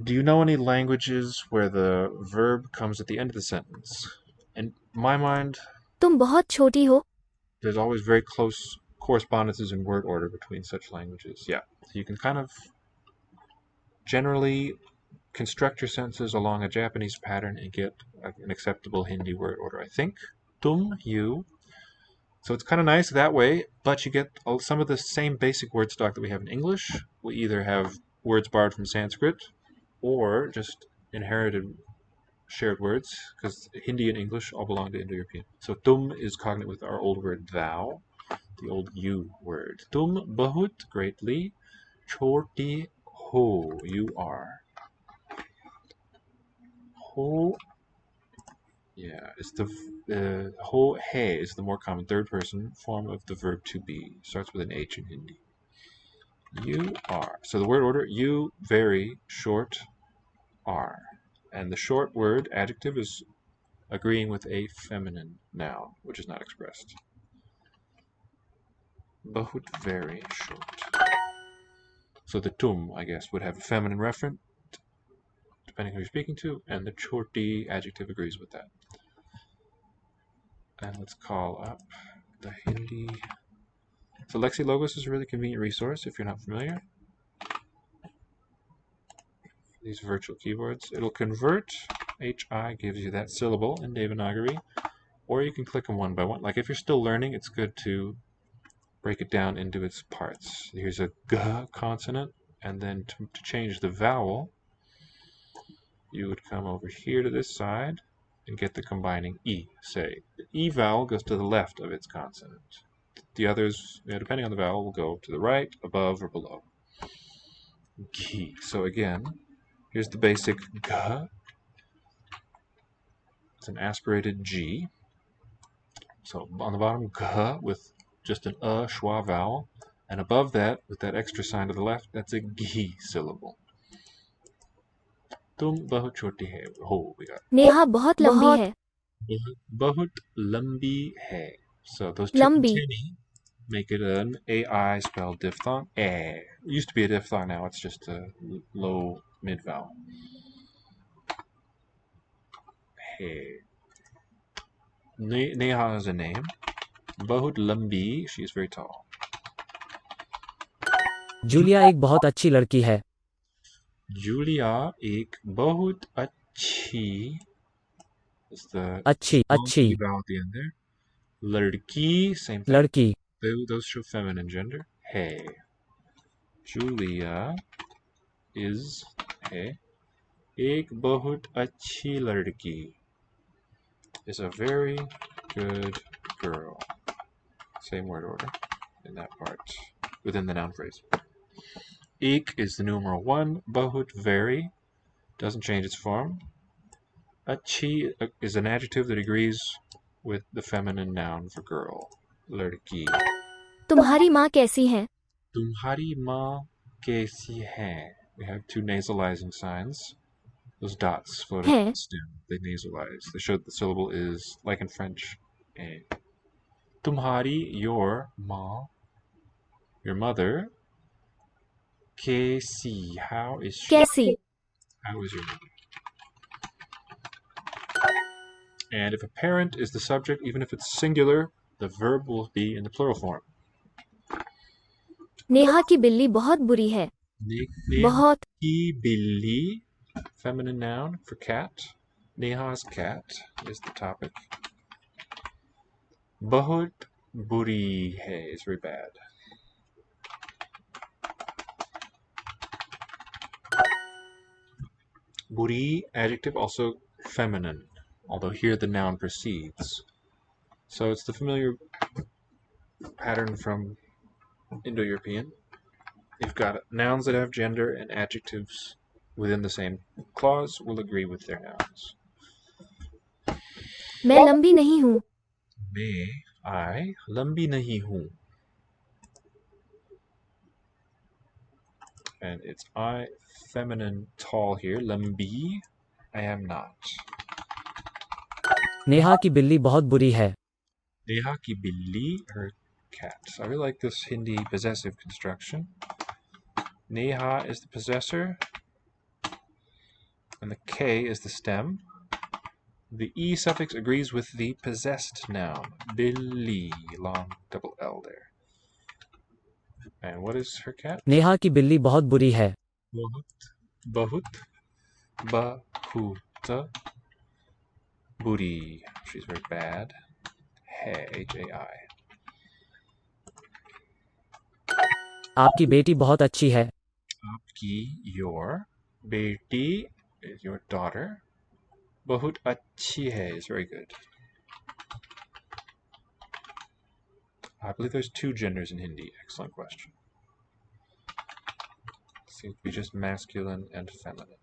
do you know any languages where the verb comes at the end of the sentence? In my mind, तुम बहुत छोटी हो. there's always very close correspondences in word order between such languages. Yeah, so you can kind of generally construct your sentences along a Japanese pattern and get an acceptable Hindi word order, I think. Tum, you. So it's kind of nice that way, but you get some of the same basic word stock that we have in English. We either have words borrowed from Sanskrit or just inherited shared words, because Hindi and English all belong to Indo-European. So tum is cognate with our old word thou, the old you word. Tum bahut, greatly. Choti ho, you are. Ho, yeah, it's the ho he is the more common third person form of the verb to be. Starts with an H in Hindi. You are. So the word order, you, very, short, are. And the short word, adjective, is agreeing with a feminine noun, which is not expressed. Bahut, very short. So the tum, I guess, would have a feminine referent, depending who you're speaking to, and the choti adjective agrees with that. And let's call up the Hindi. So Lexilogos is a really convenient resource if you're not familiar. These virtual keyboards. It'll convert. HI gives you that syllable in Devanagari, or you can click them one by one. Like if you're still learning, it's good to break it down into its parts. Here's a g consonant, and then to change the vowel, you would come over here to this side and get the combining E. Say, the E vowel goes to the left of its consonant. The others, depending on the vowel, will go to the right, above, or below. G. So again, here's the basic G. It's an aspirated G. So on the bottom, G with just an schwa vowel. And above that, with that extra sign to the left, that's a G syllable. Tum bahut choti hai. Ho, we got. Neha बहुत लंबी है. Bahut lambi hai. So those two Lambi. antennae make it an AI spelled diphthong. It used to be a diphthong, now it's just a low mid vowel. Hey. Neha is a name. Bahut lambi, she is very tall. Julia एक बहुत अच्छी लड़की है. Julia एक बहुत अच्छी is the अच्छी अच्छी vowel at the end there. लड़की, same thing. लड़की Those show feminine gender. Hey. Julia is hey. एक बहुत अच्छी लड़की is a very good girl. Same word order in that part within the noun phrase. Ek is the numeral 1. Bahut, very. Doesn't change its form. Achhi is an adjective that agrees with the feminine noun for girl. Ladki. तुम्हारी माँ कैसी है? Tumhari maa kaisi hai. We have two nasalizing signs. Those dots floating on है the stem. They nasalize. They show that the syllable is, like in French, a. Tumhari, your ma, your mother. Kaisi, how is she? कैसी? How is your mother? And if a parent is the subject, even if it's singular, the verb will be in the plural form. Neha की बिल्ली बहुत बुरी है. बहुत. Neha billi, feminine noun for cat. Neha's cat is the topic. Bahut buri hai is very bad. Buri, adjective, also feminine, although here the noun precedes. So it's the familiar pattern from Indo-European. You've got nouns that have gender and adjectives within the same clause will agree with their nouns. मैं लंबी नहीं हूँ. I lambi nahi hoon. And it's I, feminine, tall here. Lambi, I am not. Neha की बिल्ली बहुत बुरी है. Neha ki billi, her cat. I really like this Hindi possessive construction. Neha is the possessor, and the K is the stem. The E suffix agrees with the possessed noun. Billi, long double L there. And what is her cat? Neha की बिल्ली बहुत बुरी है. Bahut, bahut, buri. She's very bad. Hai, H-A-I. आपकी बेटी बहुत अच्छी है. Aapki, your. Beti is your daughter. Bahut achhi hai is very good. I believe there's two genders in Hindi. Excellent question. Seems to be just masculine and feminine.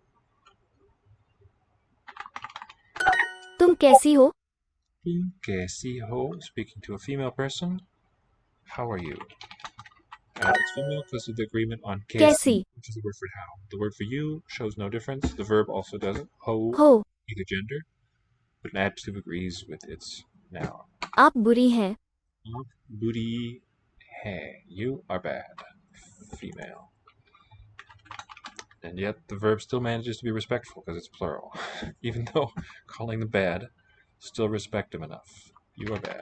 तुम कैसी हो? Tum kaisi ho, speaking to a female person. How are you? It's female because of the agreement on kaisi, कैसी? which is the word for how. The word for you shows no difference. The verb also doesn't. Ho, हो. either gender, but an adjective agrees with its noun. आप बुरी हैं. Aap buri hai. You are bad. Female. And yet the verb still manages to be respectful because it's plural. Even though calling them bad, still respect them enough. You are bad.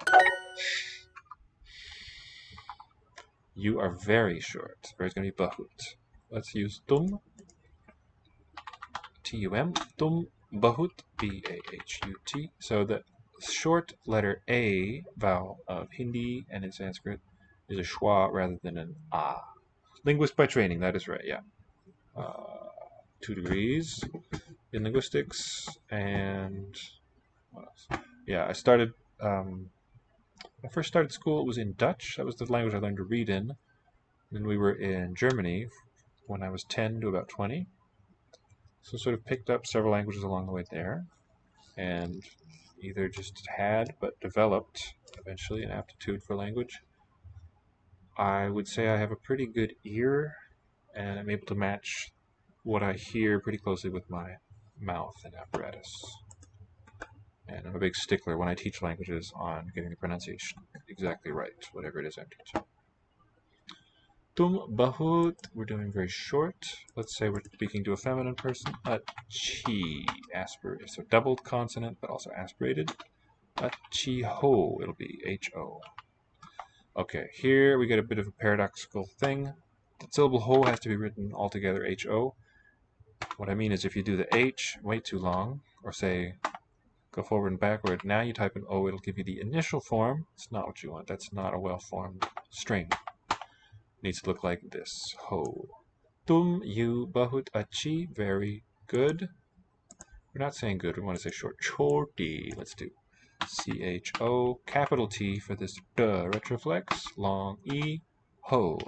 You are very short. The verb's going to be bahut. Let's use tum. T-U-M. Tum bahut. B-A-H-U-T. So the short letter A vowel of Hindi and in Sanskrit is a schwa rather than an a. Linguist by training, that is right, yeah. 2 degrees in linguistics, and what else? Yeah, I started, when I first started school, it was in Dutch. That was the language I learned to read in. Then we were in Germany when I was 10 to about 20. So sort of picked up several languages along the way there, and either just had but developed eventually an aptitude for language. I would say I have a pretty good ear, and I'm able to match what I hear pretty closely with my mouth and apparatus. And I'm a big stickler when I teach languages on getting the pronunciation exactly right, whatever it is I'm teaching. Tum bahut, we're doing very short. Let's say we're speaking to a feminine person. Achi, aspirated. So doubled consonant, but also aspirated. Achi ho, it'll be H-O. Okay, here we get a bit of a paradoxical thing. The syllable ho has to be written altogether H-O. What I mean is if you do the H way too long, or say go forward and backward, now you type an O, it'll give you the initial form. It's not what you want. That's not a well-formed string. It needs to look like this. Ho. Tum you bahut achi. Very good. We're not saying good. We want to say short. Choti. Let's do C-H-O. Capital T for this retroflex. Long E. Ho.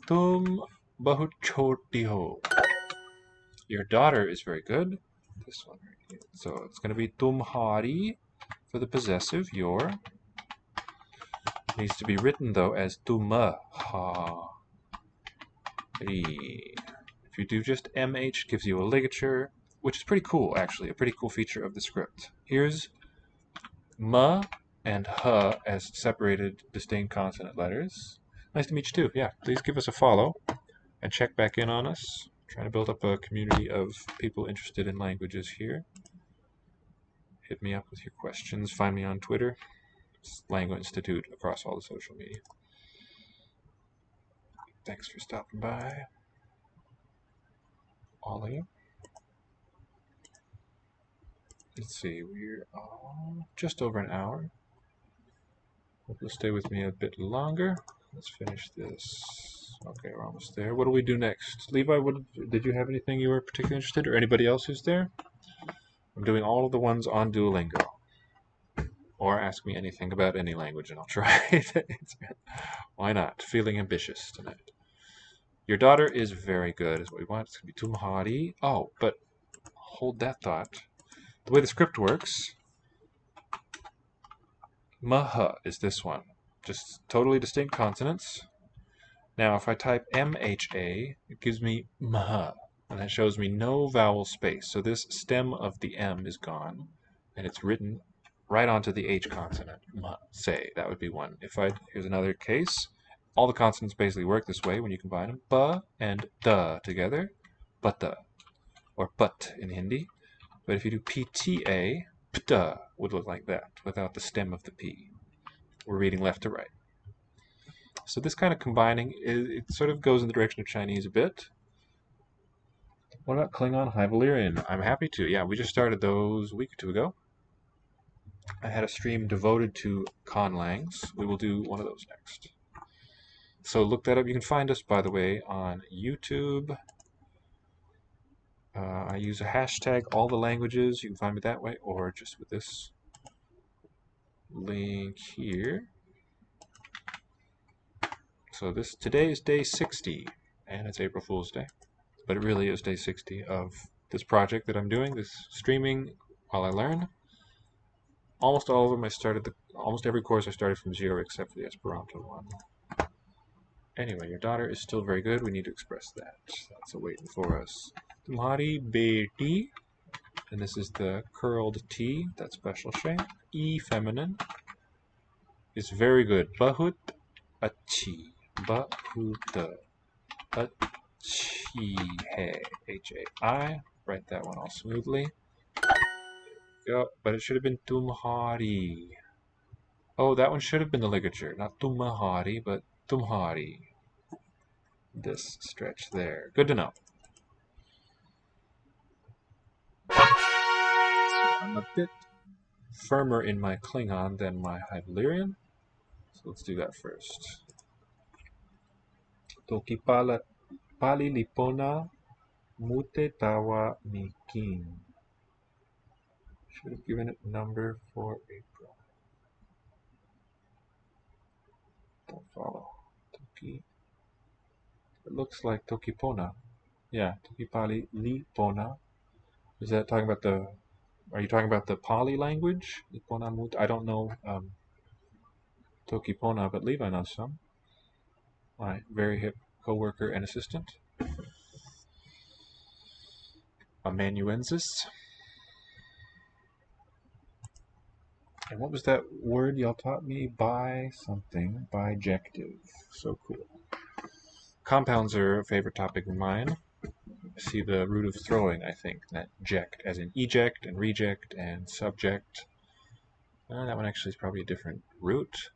Tum bahut choti ho. Your daughter is very good. This one right here. So it's going to be tumhari for the possessive, your. It needs to be written though as tumha. If you do just MH, it gives you a ligature, which is pretty cool actually, a pretty cool feature of the script. Here's ma and ha as separated distinct consonant letters. Nice to meet you too. Yeah, please give us a follow and check back in on us. Trying to build up a community of people interested in languages here. Hit me up with your questions. Find me on Twitter. It's Language Institute across all the social media. Thanks for stopping by, all of you. Let's see, we're just over an hour. Hope you'll stay with me a bit longer. Let's finish this. Okay, we're almost there. What do we do next? Levi, did you have anything you were particularly interested in, or anybody else who's there? I'm doing all of the ones on Duolingo. Or ask me anything about any language and I'll try it. Why not? Feeling ambitious tonight. Your daughter is very good, is what we want. It's going to be tumhari. Oh, but hold that thought. The way the script works, maha is this one. Just totally distinct consonants. Now, if I type MHA, it gives me maha, and that shows me no vowel space. So this stem of the M is gone, and it's written right onto the H consonant. Ma, say, that would be one. Here's another case. All the consonants basically work this way when you combine them. Ba and da together, bata, or but in Hindi. But if you do PTA, pta would look like that, without the stem of the P. We're reading left to right. So this kind of combining, it sort of goes in the direction of Chinese a bit. What about Klingon, High Valyrian? I'm happy to. Yeah, we just started those a week or two ago. I had a stream devoted to conlangs. We will do one of those next. So look that up. You can find us, by the way, on YouTube. I use a hashtag, all the languages. You can find me that way, or just with this link here. So today is day 60, and it's April Fool's Day. But it really is day 60 of this project that I'm doing, this streaming while I learn. Almost all of them almost every course I started from zero except for the Esperanto one. Anyway, your daughter is still very good. We need to express that. That's a waiting for us. Tumhari beti, and this is the curled T, that special shape. E feminine is very good. Bahut achi. Bahut achi hai. H-A-I. Write that one all smoothly. Go. But it should have been tumhari. Oh, that one should have been the ligature. Not tumhari, but tumhari. This stretch there. Good to know. So I'm a bit firmer in my Klingon than my High Valyrian. So let's do that first. Toki pali lipona mute tawa mikin. Should have given it number for April. Don't follow. Toki. It looks like Tokipona. Yeah, Toki pali lipona. Is that talking about are you talking about the Pali language? Lipona mute. I don't know Tokipona, but Levi knows some. My very hip co-worker and assistant. Amanuensis. And what was that word y'all taught me? By something. Bijective. So cool. Compounds are a favorite topic of mine. See the root of throwing, I think. That ject, as in eject and reject and subject. That one actually is probably a different root.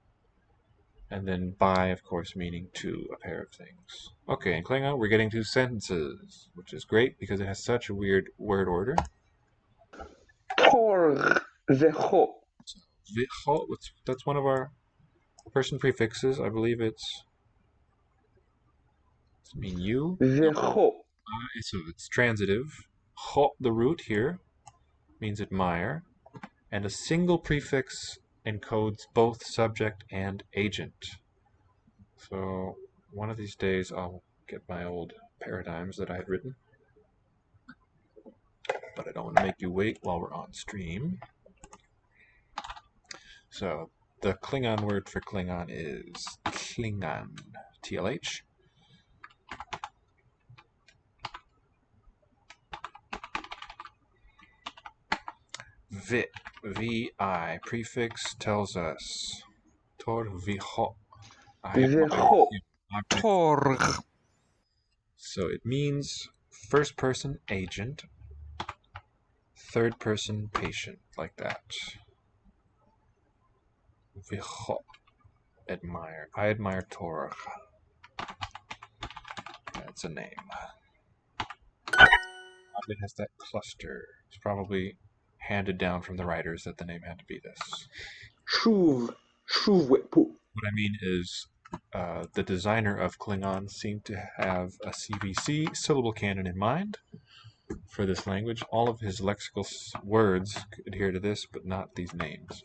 And then by, of course, meaning to a pair of things. Okay, in Klingon, we're getting to sentences, which is great because it has such a weird word order. Tor vecho. Vicho, that's one of our person prefixes. I believe it's mean you. Vecho. So it's transitive. Ho, the root here, means admire. And a single prefix encodes both subject and agent. So one of these days I'll get my old paradigms that I had written. But I don't want to make you wait while we're on stream. So the Klingon word for Klingon is Klingon, TLH. Vi, VI, prefix tells us Tor viho. Vecho. Tor. So it means first person agent, third person patient, like that. Viho, admire. I admire Tor. That's a name. It has that cluster. It's probably handed down from the writers that the name had to be this. Shuv. Shuvwepu. What I mean is the designer of Klingon seemed to have a CVC, syllable canon, in mind for this language. All of his lexical words adhere to this, but not these names.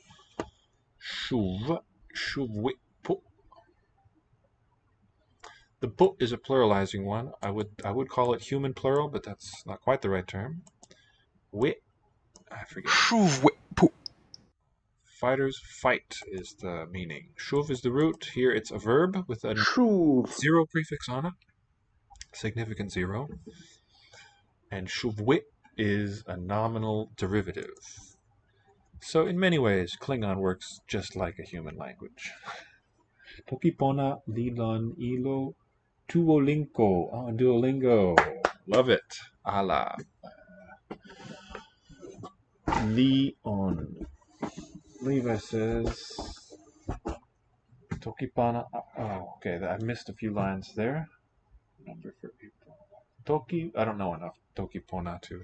Shuv, shuvwipu. The pu is a pluralizing one. I would call it human plural, but that's not quite the right term. Wit, I forget. Shuvwepu. Fighters fight is the meaning. Shuv is the root. Here it's a verb with a Shuv. zero prefix on it. Significant zero. And shuvwit is a nominal derivative. So in many ways, Klingon works just like a human language. Tokipona Lilon Ilo Duolingo. Oh, Duolingo. Love it. Ala. Leon. Levi says Tokipana. Oh, okay. I missed a few lines there. Number for people. Toki. I don't know enough Tokipona to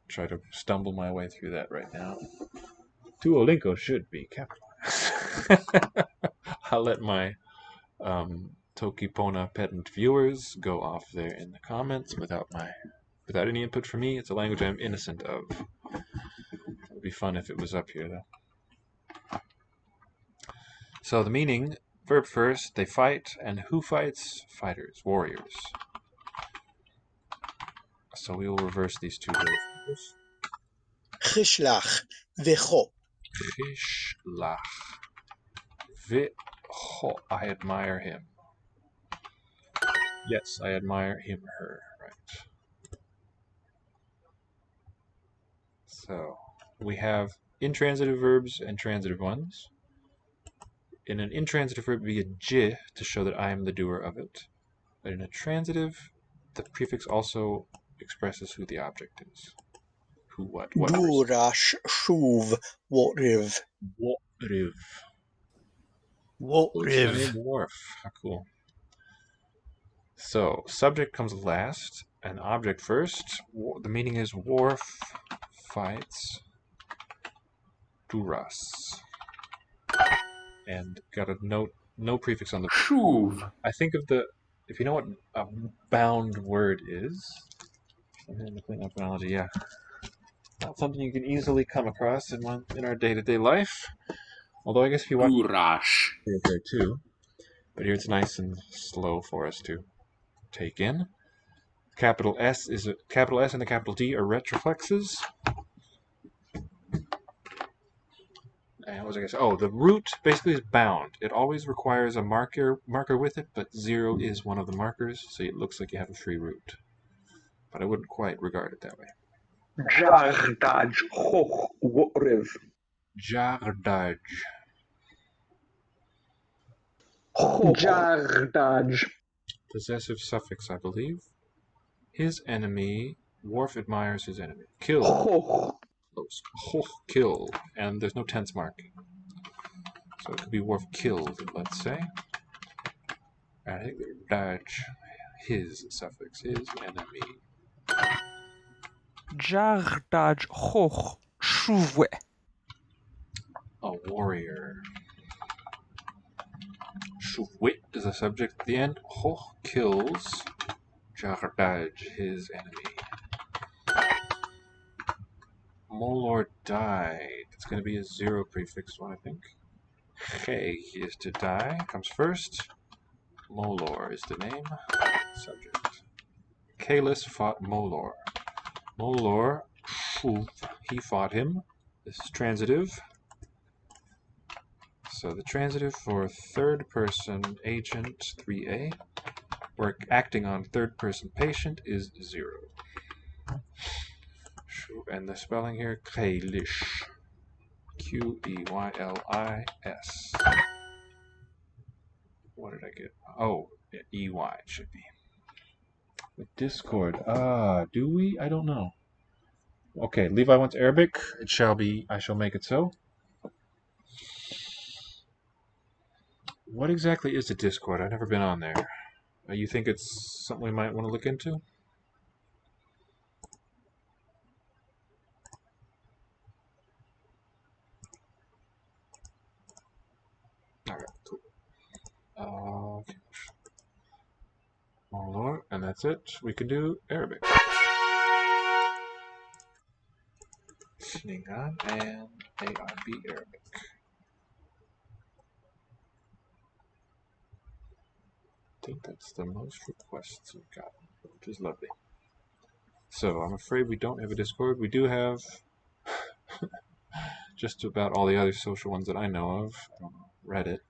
try to stumble my way through that right now. Duolingo should be capitalized. I'll let my Tokipona pedant viewers go off there in the comments without any input from me. It's a language I'm innocent of. It would be fun if it was up here, though. So the meaning, verb first, they fight, and who fights? Fighters, warriors. So we will reverse these two verbs. Chishlach vecho. Chishlach vecho. I admire him. Yes, I admire him, her. Right. So we have intransitive verbs and transitive ones. In an intransitive verb, it would be a j to show that I am the doer of it. But in a transitive, the prefix also expresses who the object is. Who, what Durash shuv wotriv. Wotriv. Wotriv. Worf. How cool. So, subject comes last, and object first. The meaning is Worf fights Duras. And got a note, no prefix on the... Shuv. I think of the... If you know what a bound word is... In the Klingon phonology, yeah. Not something you can easily come across in our day-to-day life. Although I guess if you watch... Durash. there too. But here it's nice and slow for us to take in. Capital S and the capital D are retroflexes. And what was I going to say? Oh, the root basically is bound. It always requires a marker with it, but 0 is one of the markers, so it looks like you have a free root. But I wouldn't quite regard it that way. Jardaj choch wotriv. Jardaj. Jardaj. Possessive suffix, I believe. His enemy. Worf admires his enemy. Kill. Choch. Close. Kill. And there's no tense marking. So it could be Worf killed, let's say. I think they're Dutch. His suffix, his enemy. Jardaj hoch shuve. A warrior. Shuvwit is a subject at the end. Hoch kills. Jardaj, his enemy. Molor died. It's going to be a 0 prefix one, I think. Che is to die. Comes first. Molor is the name. Subject. Kalis fought Molor. Molor, Shuv, he fought him. This is transitive. So the transitive for third person agent 3a, or acting on third person patient, is 0. And the spelling here, Qeylish. Qeylis. What did I get? Oh, EY it should be. The Discord. Do we? I don't know. Okay, Levi wants Arabic. It shall be. I shall make it so. What exactly is the Discord? I've never been on there. You think it's something we might want to look into? Alright, cool. Okay. Oh Lord, and that's it. We can do Arabic. Sningan and ARB Arabic. I think that's the most requests we've got, which is lovely. So I'm afraid we don't have a Discord. We do have just about all the other social ones that I know of. I don't know, Reddit.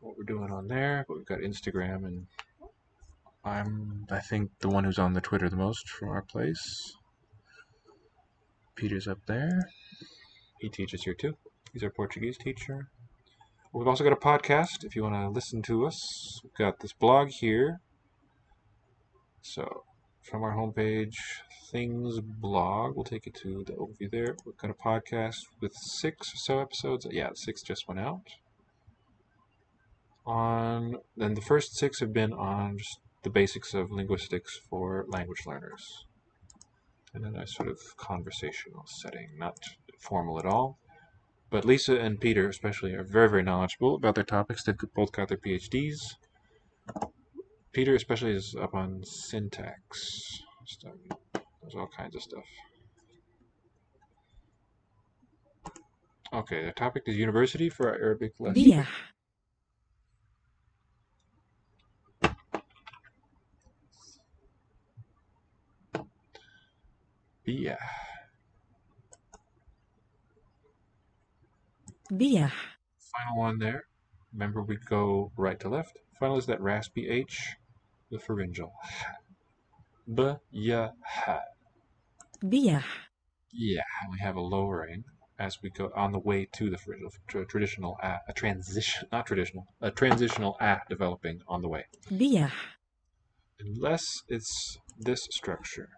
What we're doing on there, but we've got Instagram, and I'm, I think, the one who's on the Twitter the most from our place. Peter's up there. He teaches here too. He's our Portuguese teacher. We've also got a podcast if you want to listen to us. We've got this blog here. So, from our homepage, Things blog, we'll take you to the overview there. We've got a podcast with 6 or so episodes. Yeah, 6 just went out. Then the first 6 have been on just the basics of linguistics for language learners. And then a sort of conversational setting, not formal at all. But Lisa and Peter especially are very, very knowledgeable about their topics. They've both got their PhDs. Peter especially is up on syntax stuff. There's all kinds of stuff. Okay, the topic is university for our Arabic lesson. بيح Yeah. بيح Final one there. Remember, we go right to left. Final is that raspy H, the pharyngeal. B-ya-ha. بيح Yeah, and we have a lowering as we go on the way to the pharyngeal. Traditional a transition, not traditional, a transitional a developing on the way. بيح Unless it's this structure.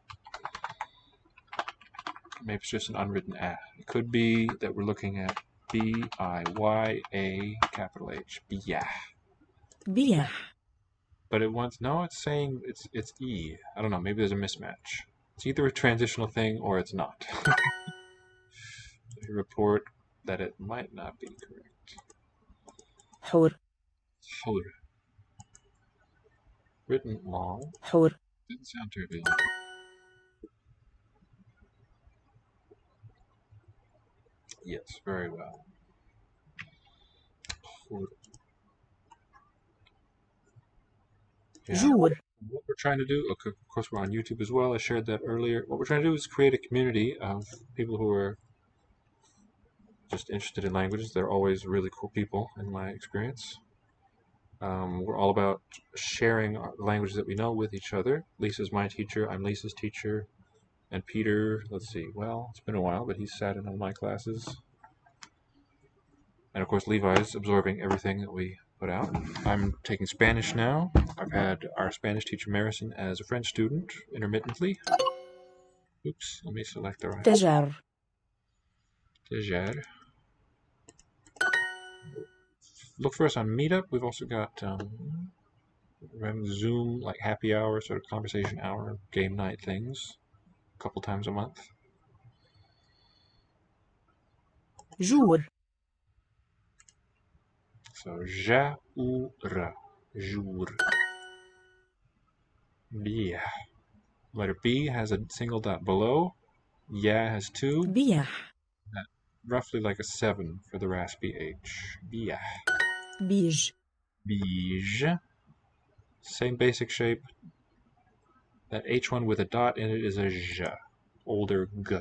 Maybe it's just an unwritten a. It could be that we're looking at B-I-Y-A capital H. Biyah. بيح But it wants, no, it's saying it's E. I don't know, maybe there's a mismatch. It's either a transitional thing or it's not. They report that it might not be correct. حور Hur. Written long. حور Didn't sound terribly long. Yes, very well. Hur. Yeah. جور What we're trying to do, of course, we're on YouTube as well. I shared that earlier. What we're trying to do is create a community of people who are just interested in languages. They're always really cool people, in my experience. We're all about sharing the languages that we know with each other. Lisa's my teacher. I'm Lisa's teacher. And Peter, let's see, well, it's been a while, but he's sat in on my classes. And of course, Levi's absorbing everything that we put out. I'm taking Spanish now. I've had our Spanish teacher, Marison, as a French student, intermittently. Oops, let me select the right. تجار Tejar. look for us on Meetup. We've also got Zoom, like happy hour, sort of conversation hour, game night things, a couple times a month. جور So, ja-u-ra, jour. Yeah. Letter B has a single dot below. Ya has two. بيح Roughly like a 7 for the raspy H. Yeah. بيج Beige. Same basic shape. That H1 with a dot in it is a J. Older G.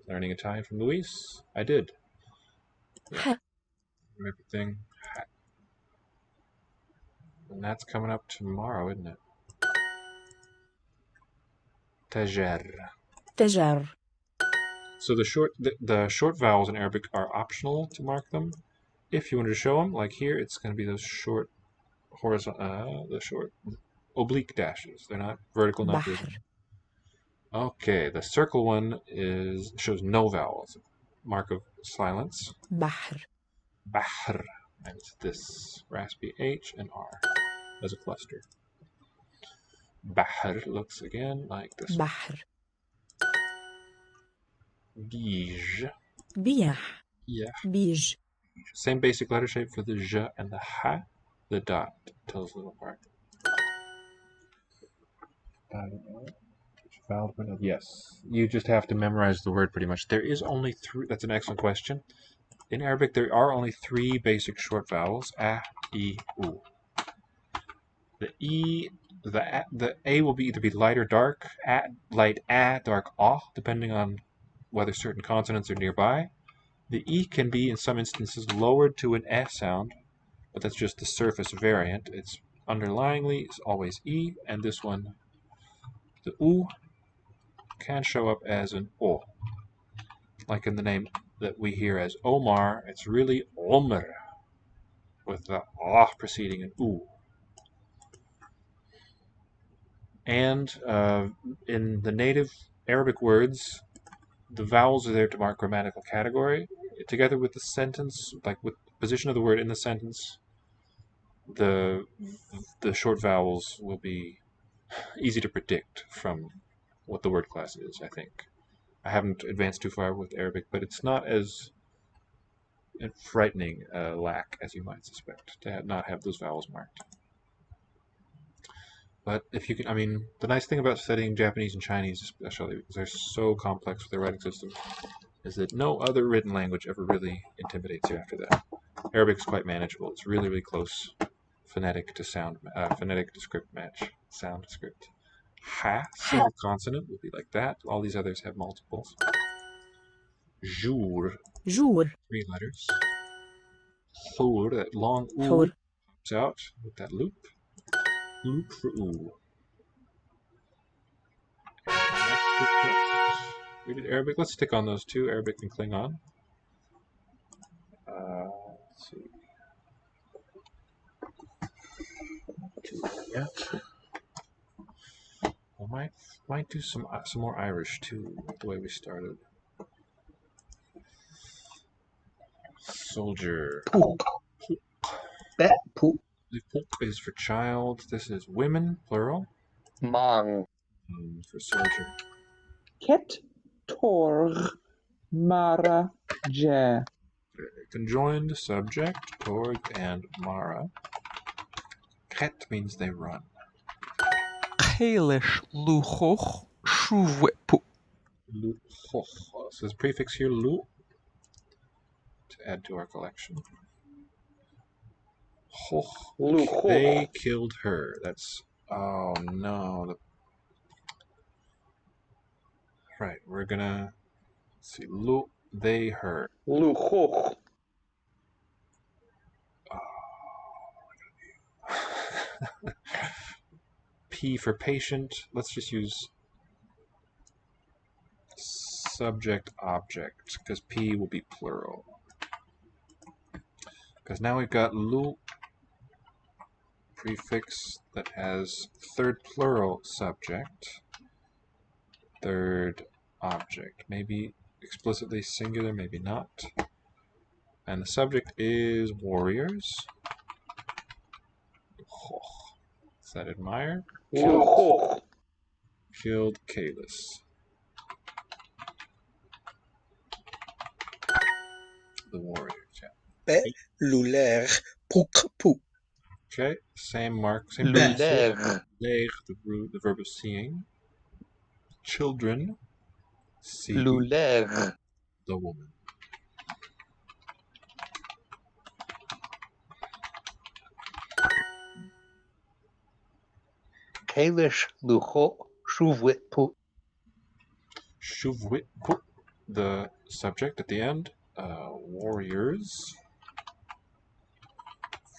Learning Italian from Luis? I did. ح Everything. And that's coming up tomorrow, isn't it? Tajer. تجر So the short vowels in Arabic are optional to mark them. If you wanted to show them, like here, it's going to be those short horizontal, the short oblique dashes. They're not vertical, not بحر horizontal. Okay, the circle one shows no vowels. Mark of silence. بحر Bahr. And it's this raspy H and R as a cluster. Bahr looks again like this. بحر Bij. بيح Yeah. بيج Same basic letter shape for the J and the Ha. The dot tells them apart. Yes. You just have to memorize the word pretty much. There is only 3. That's an excellent question. In Arabic, there are only 3 basic short vowels: a, e, u. The a will either be light or dark, light a, dark ah, depending on whether certain consonants are nearby. The e can be, in some instances, lowered to an eh sound, but that's just the surface variant. It's underlyingly is always e, and this one, the u, can show up as an o. Like in the name that we hear as Omar, it's really Omr, with the ah preceding an u. And in the native Arabic words, the vowels are there to mark grammatical category. Together with the sentence, like with the position of the word in the sentence, the short vowels will be easy to predict from what the word class is, I think. I haven't advanced too far with Arabic, but it's not as frightening a lack as you might suspect to not have those vowels marked. But if you can, I mean, the nice thing about studying Japanese and Chinese, especially because they're so complex with their writing system, is that no other written language ever really intimidates you after that. Arabic is quite manageable. It's really, really close phonetic to sound, phonetic to script match, sound to script. Ha, single consonant will be like that. All these others have multiples. Jour, جور 3 letters. Hur, that long oo حور comes out with that loop. Loop for oo. We did Arabic. Let's stick on those 2, Arabic and Klingon. Let's see. Yeah. I might do some more Irish too, the way we started. Soldier. Poop. Poop. The poop is for child. This is women, plural. Mang. For soldier. Ket torg mara je. Conjoined subject, Torg and Mara. Ket means they run. Chelish luchoch shuvwepu. Lu. So there's a prefix here, lu, to add to our collection. Luchoch. They killed her. That's, oh no. Right, we're gonna see. Lu, they, her. Luchoch. P for patient. Let's just use subject object, because P will be plural. Because now we've got lu prefix that has third plural subject, third object. Maybe explicitly singular, maybe not. And the subject is warriors. Is that admire? Luhoch. Killed Kalis. The warriors, yeah. Be luler puk pu. Okay, same mark, same Luler. Leeg, the verb of seeing. Children see Luler. the woman. Kalish luho shuvwit pu. Shuvwit pu, the subject at the end. Warriors.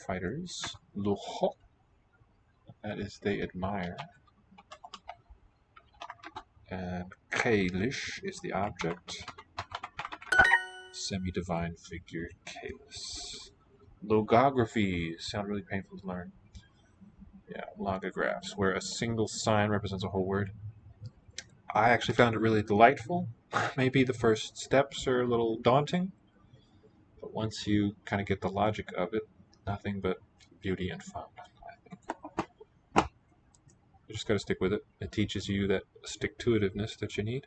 Fighters. Luho, that is they admire. And Kalish is the object. Semi-divine figure Kalis. Logographies sound really painful to learn. Yeah, logographs, where a single sign represents a whole word. I actually found it really delightful. Maybe the first steps are a little daunting, but once you kind of get the logic of it, nothing but beauty and fun, I think. You just got to stick with it. It teaches you that stick-to-itiveness that you need.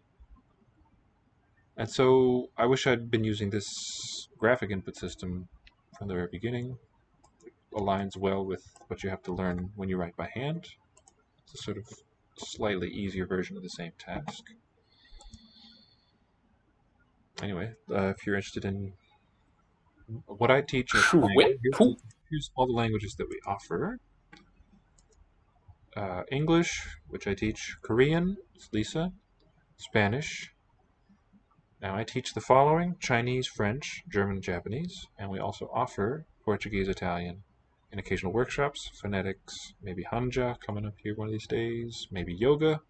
And so I wish I'd been using this graphic input system from the very beginning. It aligns well with what you have to learn when you write by hand. It's a sort of slightly easier version of the same task. Anyway, if you're interested in what I teach, here's all the languages that we offer. English, which I teach. Korean, it's Lisa. Spanish. Now I teach the following: Chinese, French, German, Japanese, and we also offer Portuguese, Italian, in occasional workshops, phonetics, maybe Hanja coming up here one of these days, maybe yoga.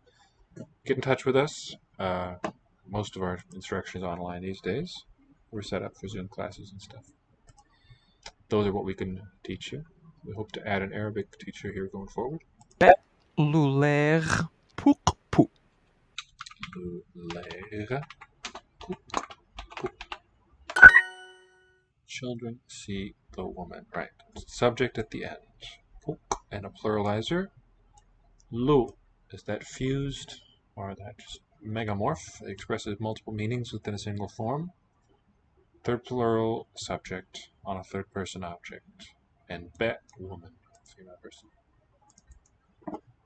Get in touch with us. Most of our instruction is online these days. We're set up for Zoom classes and stuff. Those are what we can teach you. We hope to add an Arabic teacher here going forward. Luler puk pu. Luler puk pu. Children see the woman. Right. Subject at the end. Puk and a pluralizer. Lu, is that fused or that just megamorph? It expresses multiple meanings within a single form. Third plural subject on a third person object. And bet, woman, female person.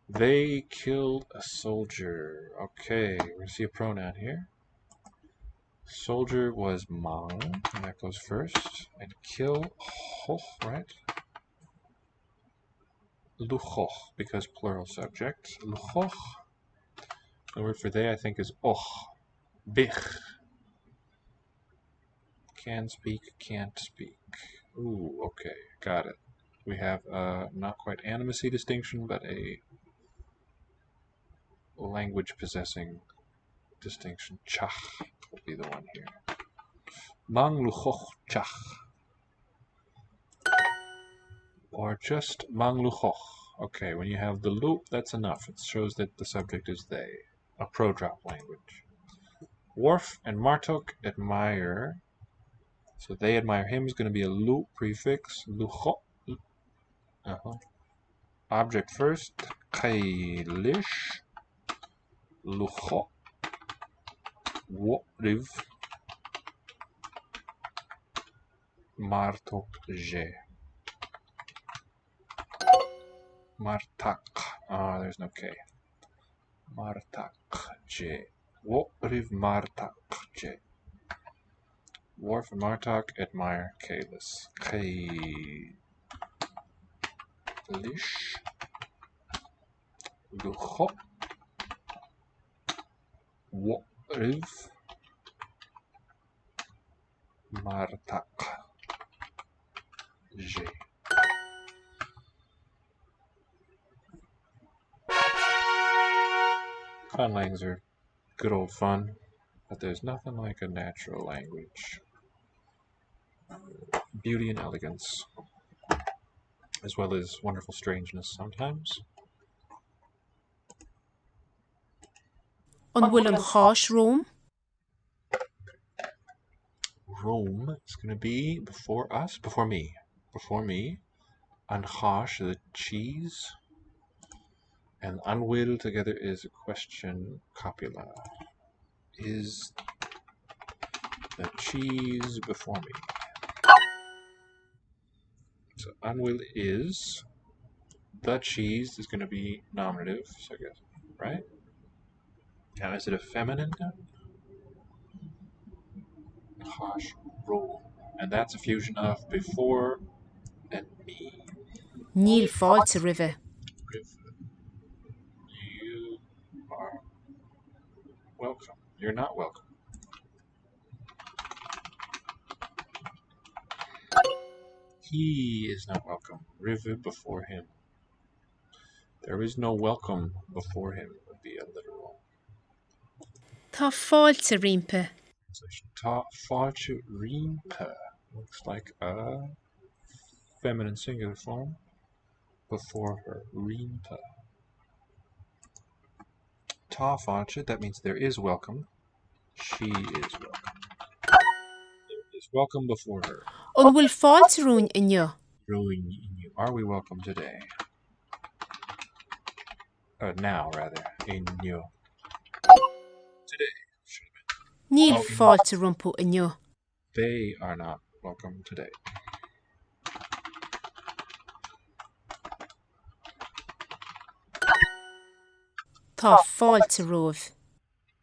They killed a soldier. Okay, we're going to see a pronoun here. Soldier was mang, and that goes first. And kill, hoch, right? Luchoch, because plural subject. Luchoch. The word for they, I think, is och. Bich. Can speak, can't speak. Ooh, okay, got it. We have not quite animacy distinction, but a language possessing distinction. Chach will be the one here. Mang luchoch chach. Or just mang luchoch. Okay, when you have the lu, that's enough. It shows that the subject is they. A pro-drop language. Worf and Martok admire. So they admire him is going to be a lu prefix. Lucho. Object first. Kailish. Lucho. Woriv. Martok je. Martak. There's no K. Martak je. Woriv Martak je. Worf and Martok admire Kalis. Kailish. Lucho. Woriv Martak je. Conlangs are good old fun, but there's nothing like a natural language. Beauty and elegance, as well as wonderful strangeness sometimes. An bhfuil an cháis Rome? Rome is going to be before us, before me. Before me. Anhash, the cheese. And unwill together is a question. Copula. Is the cheese before me? So unwill is. The cheese is going to be nominative, so I guess, right? Now, is it a feminine noun? Anhash, Rome. And that's a fusion of before and me. Níl fáilte roimhe. You are welcome. You're not welcome. He is not welcome. River before him. There is no welcome before him would be a literal. Tá fáilte riampa. Translation. Ta falche rimpe. Looks like a feminine singular form before her. Rimpe. Ta falche, that means there is welcome. She is welcome. There is welcome before her. An bhfuil fáilte rún inniu. Rowing in you. Are we welcome today? Now, rather. In you. Today. Should have been. Níl Oh, fáilte rompu inniu. They are not welcome today. Tá fáilte romh.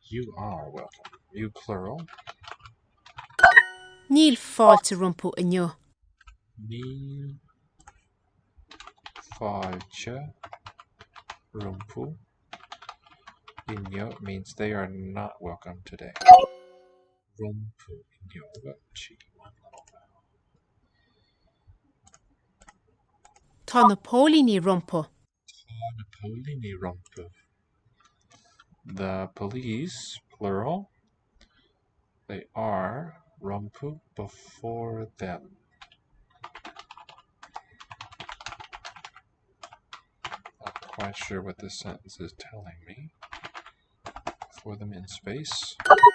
You are welcome. You plural. Níl fáilte rompu inniu. Níl fáilte rumpu. Inyo means they are not welcome today. Rumpu inyo. Chi, one little vowel. Tá na pólíní rompu. Napolini rumpu. The police, plural, they are rumpu before them. Not quite sure what this sentence is telling me. Before them in space. In front of them.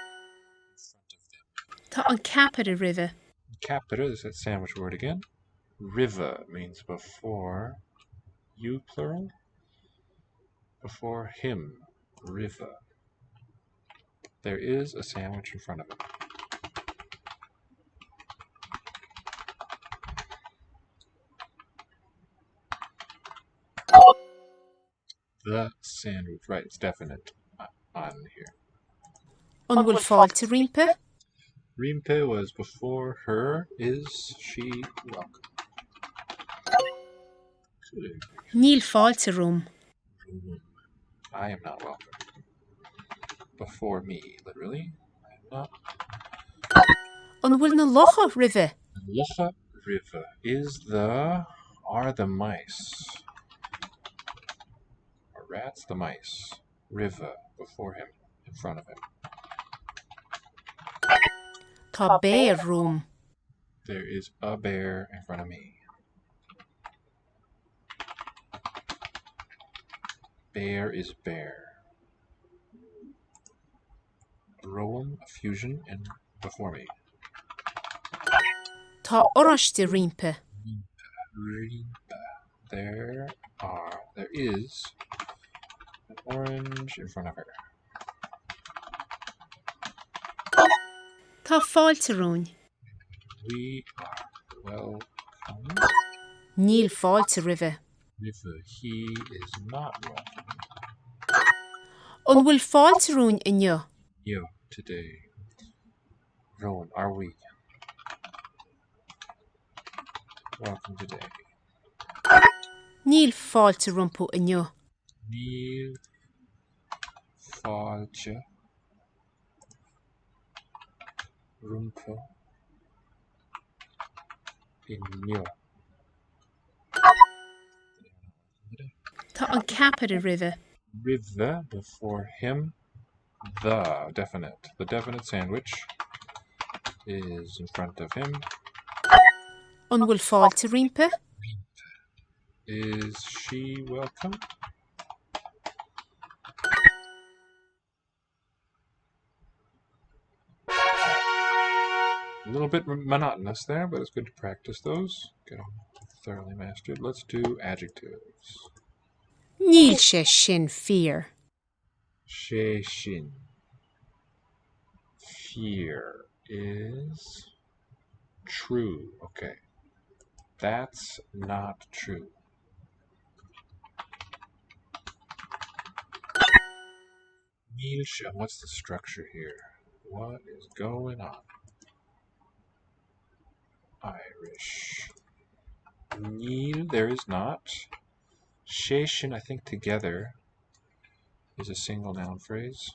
Tá an capar a roimhe. Capita is that sandwich word again. River means before you, plural. Before him, river. There is a sandwich in front of him. The sandwich, right, it's definite on here. An bhfuil fáilte riampa. Rimpe was before her. Is she welcome? Good. Níl fáilte rom. I am not welcome. Before me, literally. I am not. An bhfuil na locha roimhe. Lucha river are the mice. Are rats the mice? River before him, in front of him. Tá bear rom. There is a bear in front of me. Bear is bear. Roam, a fusion, and before me. Tá oraiste riampa. There is an orange in front of her. Tá fáilte rún. We are welcome. Níl fáilte roimhe. River, he is not welcome. An bhfuil fáilte rún inniu. You today. Rowan, are we welcome today? Níl fáilte rompu inniu. Níl fáilte rumpu inniu. Tá an capar a roimhe. River before him. The definite sandwich is in front of him. An bhfuil fáilte riampa. Is she welcome? little bit monotonous there, but it's good to practice those. Get them thoroughly mastered. Let's do adjectives. Níl sé sin fear. She shin. Fear is true. Okay. That's not true. What's the structure here? What is going on? Irish. Níl, there is not. Sheshin, I think together, is a single noun phrase.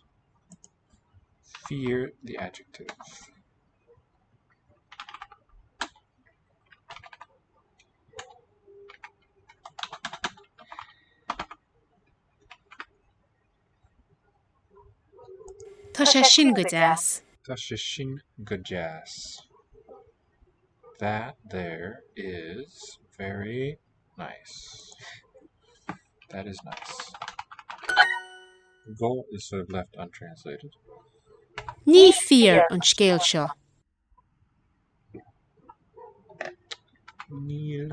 Fear, the adjective. Tá sé sin go deas. Tashishin gajas. That there is very nice. That is nice. Go is sort of left untranslated. Ní fear an scéal seo. Níl.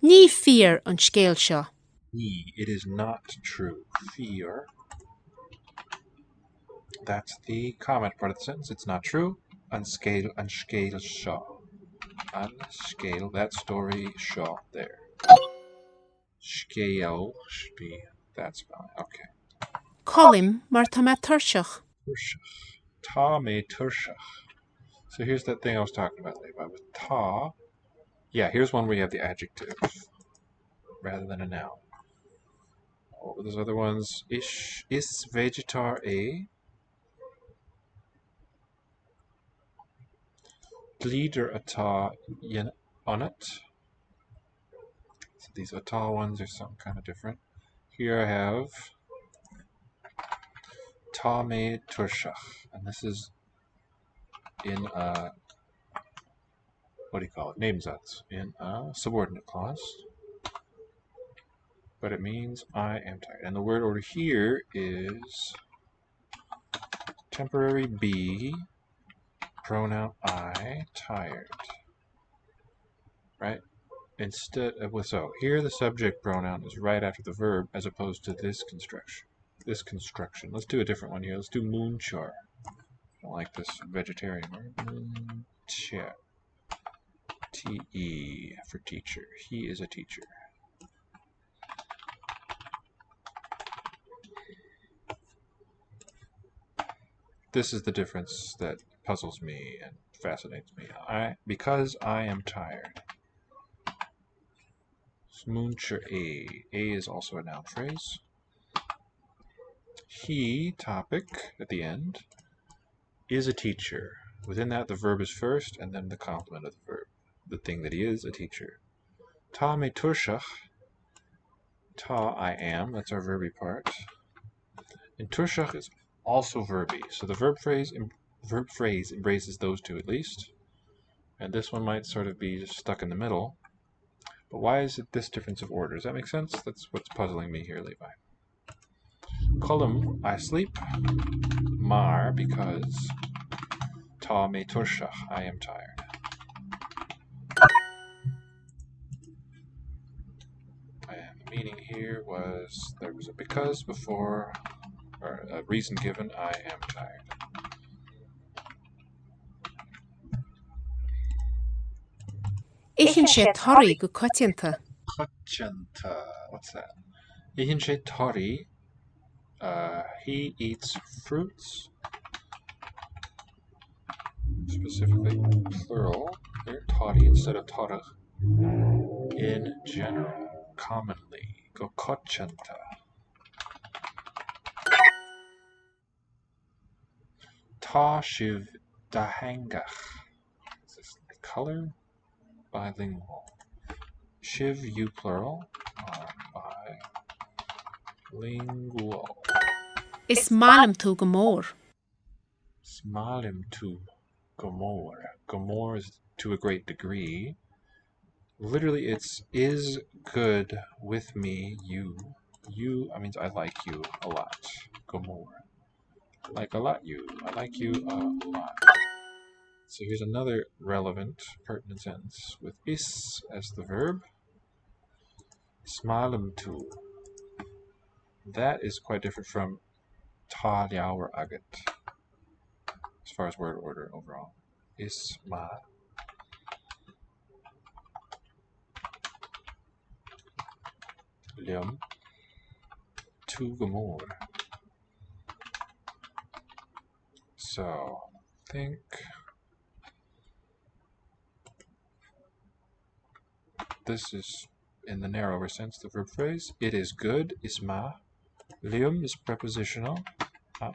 Ní fear an scéal seo. It is not true. Fear. That's the comment part of the sentence. It's not true. Unscale shaw. Unscale that story shaw there. Scale should be that spelling. Okay. Colm mar tá me tuirseach. Turshach. Ta me turshach. So here's that thing I was talking about, Levi, with ta. Yeah, here's one where you have the adjective rather than a noun. What were those other ones? Is vegetar a? Glieder atá on it. So these atá ones are something kind of different. Here I have tá me turshach, and this is in a, what do you call it? Nebensatz, in a subordinate clause. But it means I am tired. And the word order here is temporary be, pronoun I, tired. Right? Instead of, so here the subject pronoun is right after the verb as opposed to this construction. Let's do a different one here. Let's do moonchar. I don't like this vegetarian word. Moonchar. T-E for teacher. He is a teacher. This is the difference that puzzles me and fascinates me. Because I am tired. Mooncher a. A is also a noun phrase. He, topic, at the end, is a teacher. Within that, the verb is first, and then the complement of the verb. The thing that he is, a teacher. Ta me turshach. Ta, I am. That's our verby part. And turshach is also verby. So the verb phrase embraces those two at least. And this one might sort of be just stuck in the middle. But why is it this difference of order? Does that make sense? That's what's puzzling me here, Levi. Column, I sleep. Mar, because. Ta me turshach, I am tired. And the meaning here was there was a because before, or a reason given, I am tired. Ichinn sé torí go coitianta. Cochanta. What's that? Ichinn sé tori. He eats fruits. Specifically plural. Here, toddy instead of torach. In general, commonly. Go cochanta. Ta shiv dahangach. Is this color? Bilingual. Shiv, you plural. Bilingual. Is málam tú go mór. Smalim to gomor. Gomor is to a great degree. Literally, it's is good with me, you. You, I means I like you a lot. Gomor. Like a lot you. I like you a lot. So here's another relevant, pertinent sentence with is as the verb. Smalem tu. That is quite different from ta liao or agat as far as word order overall. Isma. Liam. Tu gamor. So, think this is in the narrower sense the verb phrase. It is good, isma. Liam is prepositional,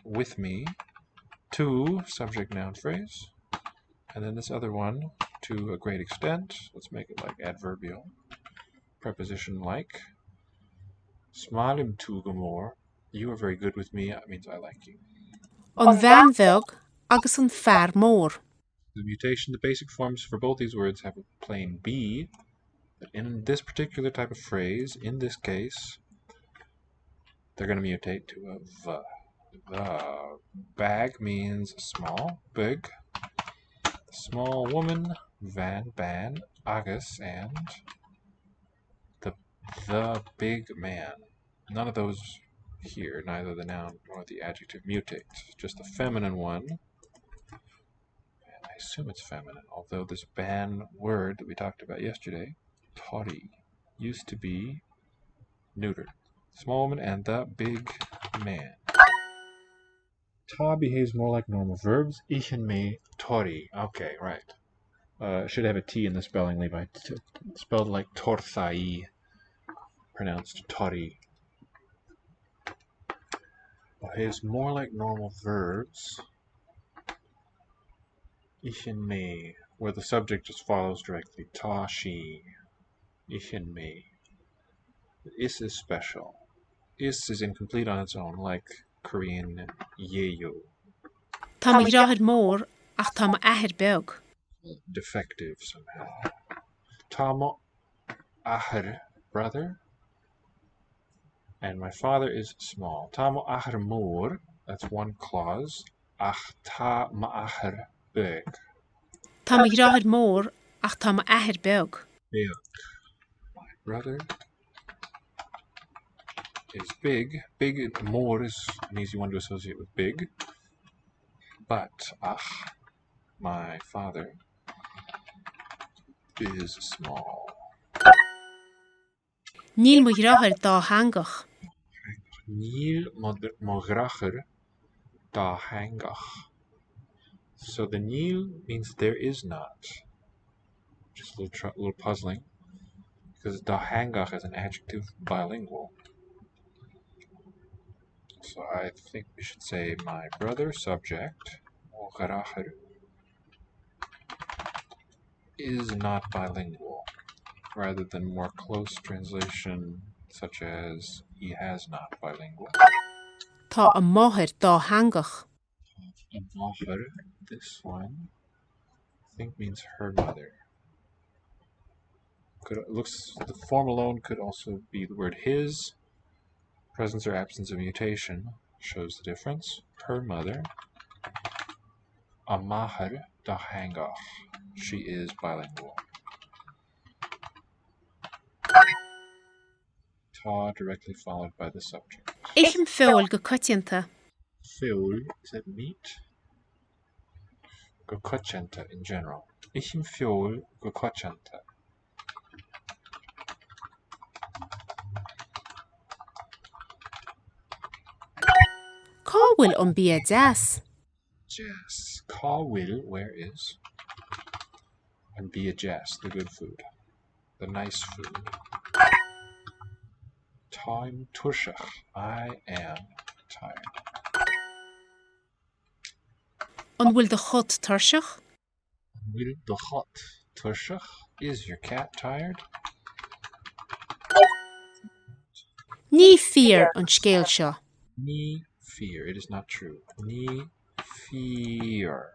with me. To, subject noun phrase. And then this other one, to a great extent. Let's make it like adverbial. Preposition like. Smalim tu gamor. You are very good with me. That means I like you. An bheanmheog agus an fear mór. The mutation, the basic forms for both these words have a plain B. But in this particular type of phrase, in this case, they're going to mutate to a V. The bag means small, big. Small woman, van, ban, agus, and the big man. None of those here, neither the noun nor the adjective mutates. Just the feminine one. And I assume it's feminine, although this ban word that we talked about yesterday, toddy, used to be neutered. Small woman and the big man. Ta behaves more like normal verbs. Ich and me, toddy. Okay, right. Should have a T in the spelling, Levi. Spelled like torthai, pronounced toddy. Behaves more like normal verbs. Ich and me, where the subject just follows directly. Ta, she. Ich and me. Is is special. Is incomplete on its own, like Korean yeyo. Tá mé ráthad mór ach tá mé ahad beag. Defective somehow. Tamo ahar, brother. And my father is small. Tamo ahar mór, that's one clause. Ach ta ma ahar beg. Tá mé ráthad mór ach tá mé ahad beag. Beg. My brother is big. Big, more is an easy one to associate with big. But, my father is small. Níl mo ráthad dá hangach. Níl mogracher da hangach. So the níl means there is not. Just a little puzzling. Because da hangach is an adjective bilingual. So I think we should say my brother, subject, mogracher, is not bilingual, rather than more close translation such as he has not bilingual. Tá a máthair dá hangach. A mother, this one, I think means her mother. The form alone could also be the word his. Presence or absence of mutation shows the difference. Her mother. A mahar da hangach. She is bilingual. Ta directly followed by the subject. Ich am feol go coitianta. Feul, is that meat? Gokochenta in general. Ich im feul gokochenta. Cá bhfuil an bia deas. Jess. Ka will, where is? And be a jess, the good food. The nice food. Time tushach. I am tired. An bhfuil de chut tarseach. Will the hot tushach? Is your cat tired? Ní fear an scéal seo. Ni fear. It is not true. Ni fear.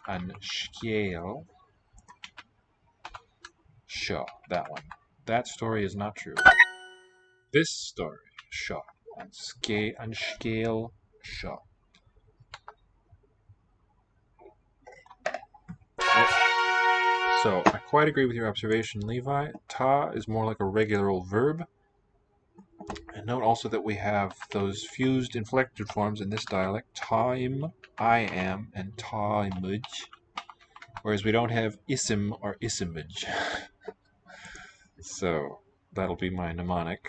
An scale. Sho. That one. That story is not true. This story. Sho. An scale. Sho. So I quite agree with your observation, Levi. Ta is more like a regular old verb. And note also that we have those fused inflected forms in this dialect, time, I am, and taimage, whereas we don't have isim or isimage. So that'll be my mnemonic.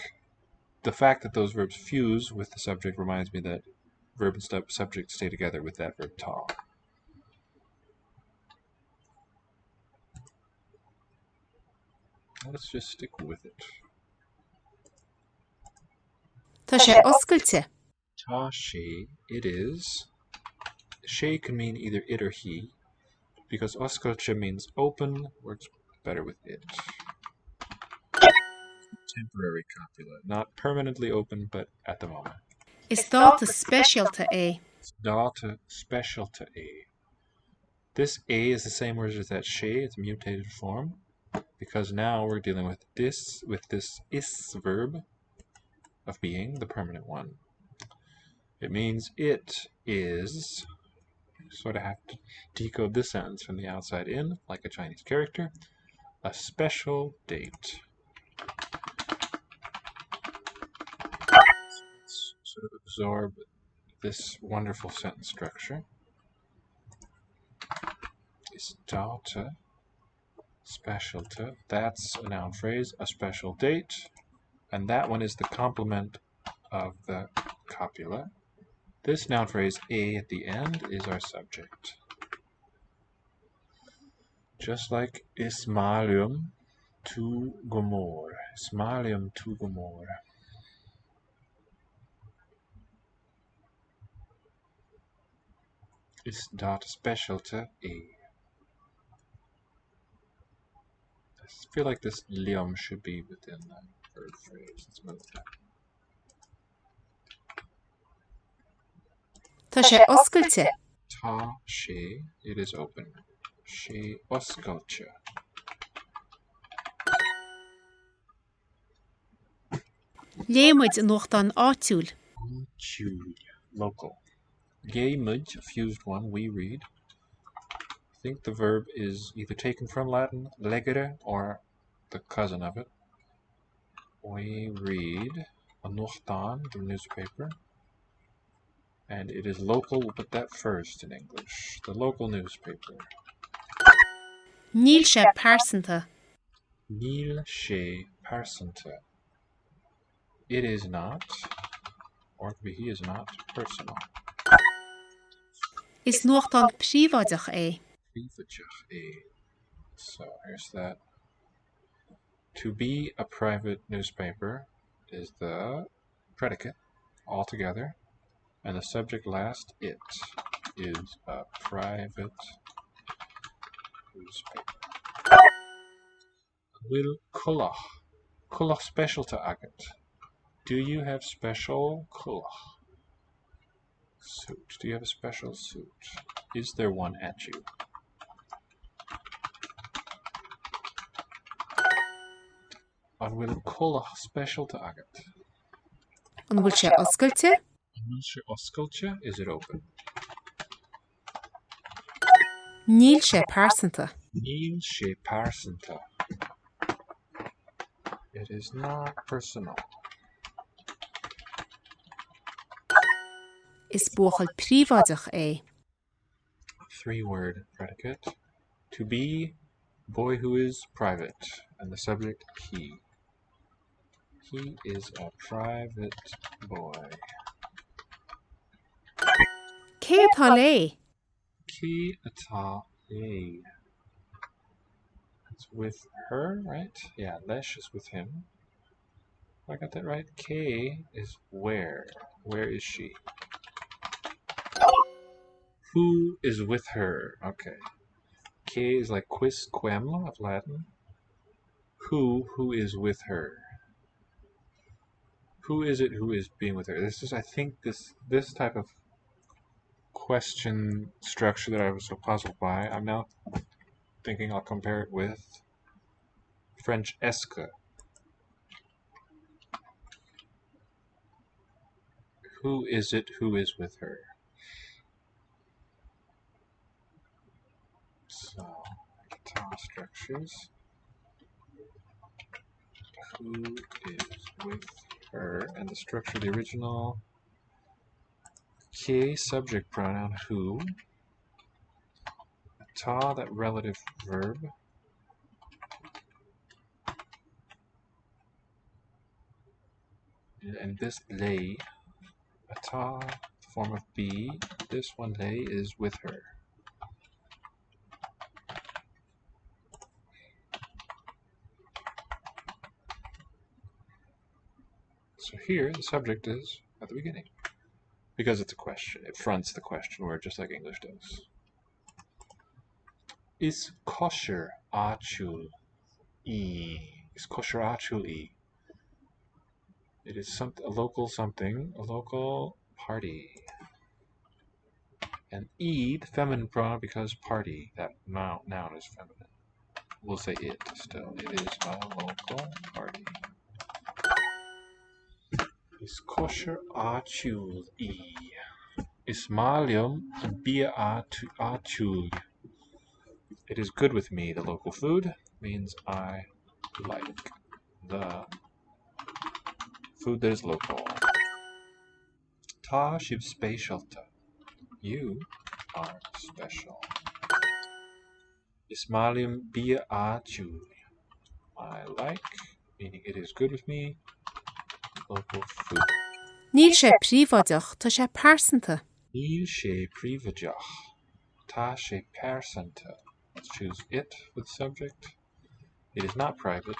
The fact that those verbs fuse with the subject reminds me that verb and subject stay together with that verb ta. Let's just stick with it. Tá sé oscailte. Ta she, it is. She can mean either it or he, because osculcha means open, works better with it. Temporary copula, not permanently open, but at the moment. Is dáta speisialta é. Data specialta a. This a is the same word as that she, it's a mutated form, because now we're dealing with this is verb of being, the permanent one. It means it is, sort of have to decode this sentence from the outside in, like a Chinese character, a special date. Let's sort of absorb this wonderful sentence structure. Is data specialta, that's a noun phrase, a special date, and that one is the complement of the copula. This noun phrase a at the end is our subject. Just like Ismalium tu Gomor. Ismalium tu Gomor. Is data specialta a. I feel like this lium should be within that verb phrase. Let's move that. Tá sé oscailte. Ta she, it is open. She osculture. Lémuid nuachtan áitiúil. Local. Gamage, fused one, we read. I think the verb is either taken from Latin, legere, or the cousin of it. We read a Nuchtan, the newspaper. And it is local, we'll put that first in English. The local newspaper. Níl sé persanta. Níl sé persanta. It is not, or it could be he is not, personal. Is nuachtan príomhaideach é. So here's that. To be a private newspaper is the predicate altogether, and the subject last, it is a private newspaper. Will kullach. Kullach special to agat. Do you have special kullach? Suit. Do you have a special suit? Is there one at you? An will kullach special to agat. An bhfuil sé oscailte. Osculture, is it open? Níl sé persanta. Níl sé persanta. It is not personal. Is buachal príomhaideach é. Three-word predicate. To be, boy who is private, and the subject he. He is a private boy. Cé atá lé. Ki ata a. It's with her, right? Yeah, lesh is with him. I got that right? K is where. Where is she? Who is with her? Okay. K is like quis quem of Latin. Who is with her? Who is it who is being with her? This is, I think, this type of question structure that I was so puzzled by. I'm now thinking I'll compare it with French esque. Who is it who is with her? So, structures. Who is with her? And the structure of the original. Que, subject pronoun, who. Ta, that relative verb. And this lay, ta, form of be, this one lay is with her. So here, the subject is at the beginning. Because it's a question. It fronts the question word just like English does. Is kosher achul e? Is kosher achul e? It is a local something, a local party. And e, the feminine pronoun, because party, that noun is feminine. We'll say it still. It is a local party. Is kosher achul e? Ismalium bia achul. It is good with me, the local food, means I like the food that is local. Ta shib specialta. You are special. Ismalim bia achul. I like, meaning it is good with me, local food. Níl sé príomhaideach, tá sé persanta. Níl sé príomhaideach, tá sé persanta. Let's choose it with subject. It is not private.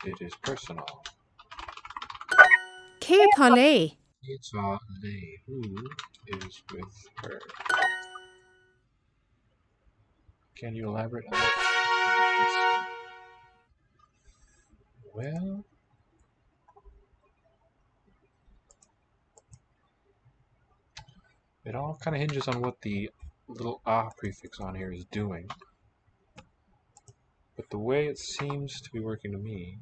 It is personal. Cé atá lé? It's a they. Who is with her? Can you elaborate on that? Well, it all kind of hinges on what the little ah prefix on here is doing. But the way it seems to be working to me,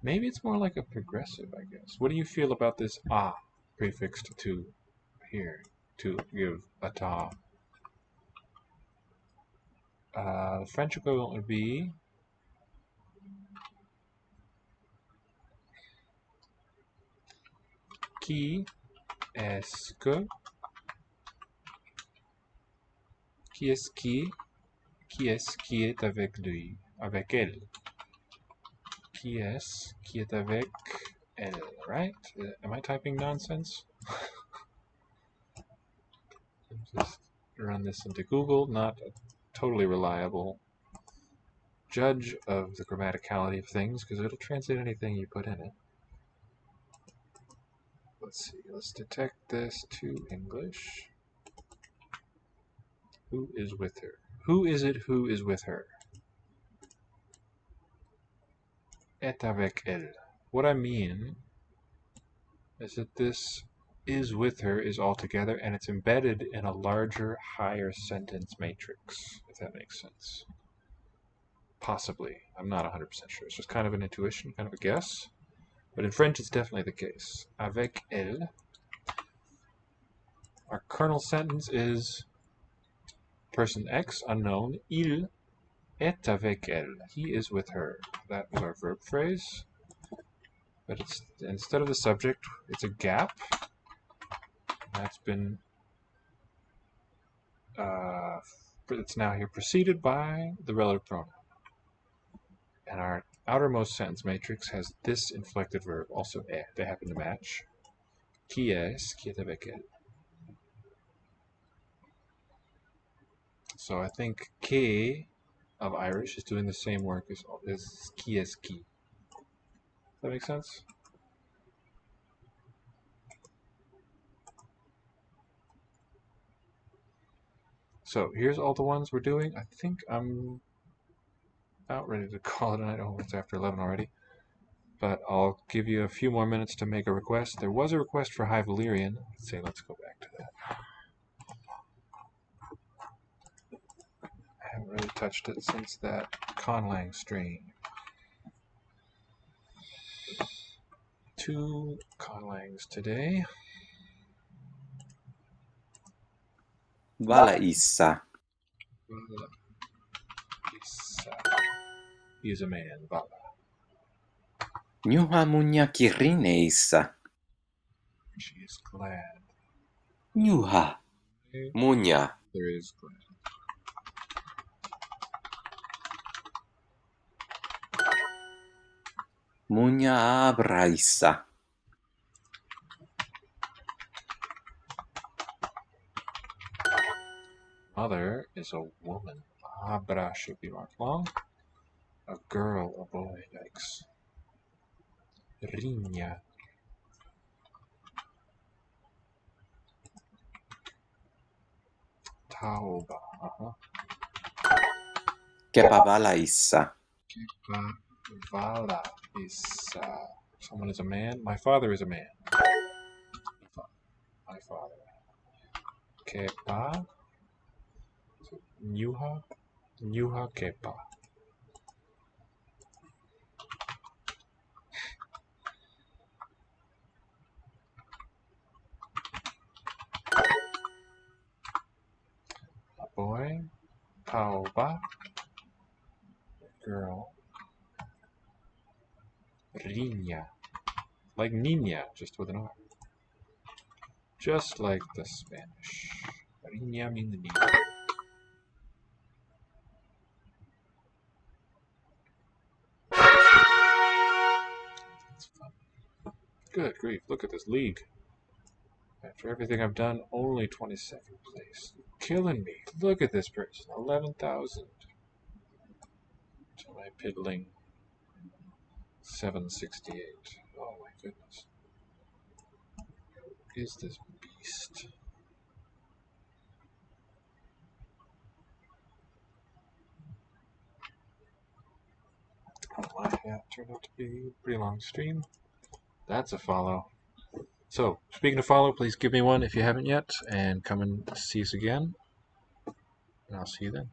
maybe it's more like a progressive, I guess. What do you feel about this ah prefixed to here to give a ta? The French equivalent would be qui est-ce que, qui est-ce qui est avec lui, avec elle. Qui est qui est avec elle, right? Am I typing nonsense? Just run this into Google, not a totally reliable judge of the grammaticality of things, because it'll translate anything you put in it. Let's see, let's detect this to English. Who is with her? Who is it who is with her? Est avec elle. What I mean is that this is with her is all together, and it's embedded in a larger, higher sentence matrix, if that makes sense. Possibly. I'm not 100% sure. It's just kind of an intuition, kind of a guess. But in French, it's definitely the case. Avec elle. Our kernel sentence is person X, unknown. Il est avec elle. He is with her. That is our verb phrase. But it's instead of the subject, it's a gap. That's been it's now here preceded by the relative pronoun. And our outermost sentence matrix has this inflected verb, also est. They happen to match. Qui est avec elle. So I think que of Irish is doing the same work as qui est qui. Does that make sense? So here's all the ones we're doing. I think I'm about ready to call it a night. Oh, it's after 11 already. But I'll give you a few more minutes to make a request. There was a request for High Valyrian. Let's see, let's go back to that. I haven't really touched it since that Conlang stream. 2 Conlangs today. Valaissa. He is a man. Vala. Nyuha munya kirineissa. She is glad. Nyuha munya. There is glad. Munya abraissa. Mother is a woman. Abra should be marked long. A girl, a boy. Yikes. Rinya. Tauba. Kepavalaissa. Vala is someone is a man. My father is a man. My father. Kepa. Nyuha. Nyuha kepa. A boy. Pauba. Girl. Rinya. Like Nina, just with an R. Just like the Spanish. Rinya means Nina. That's fun. Good grief, look at this league. After everything I've done, only 22nd place. Killing me. Look at this person. 11,000. To my piddling 768. Oh my goodness. What is this beast? Oh, my hat turned out to be a pretty long stream. That's a follow. So, speaking of follow, please give me one if you haven't yet, and come and see us again. And I'll see you then.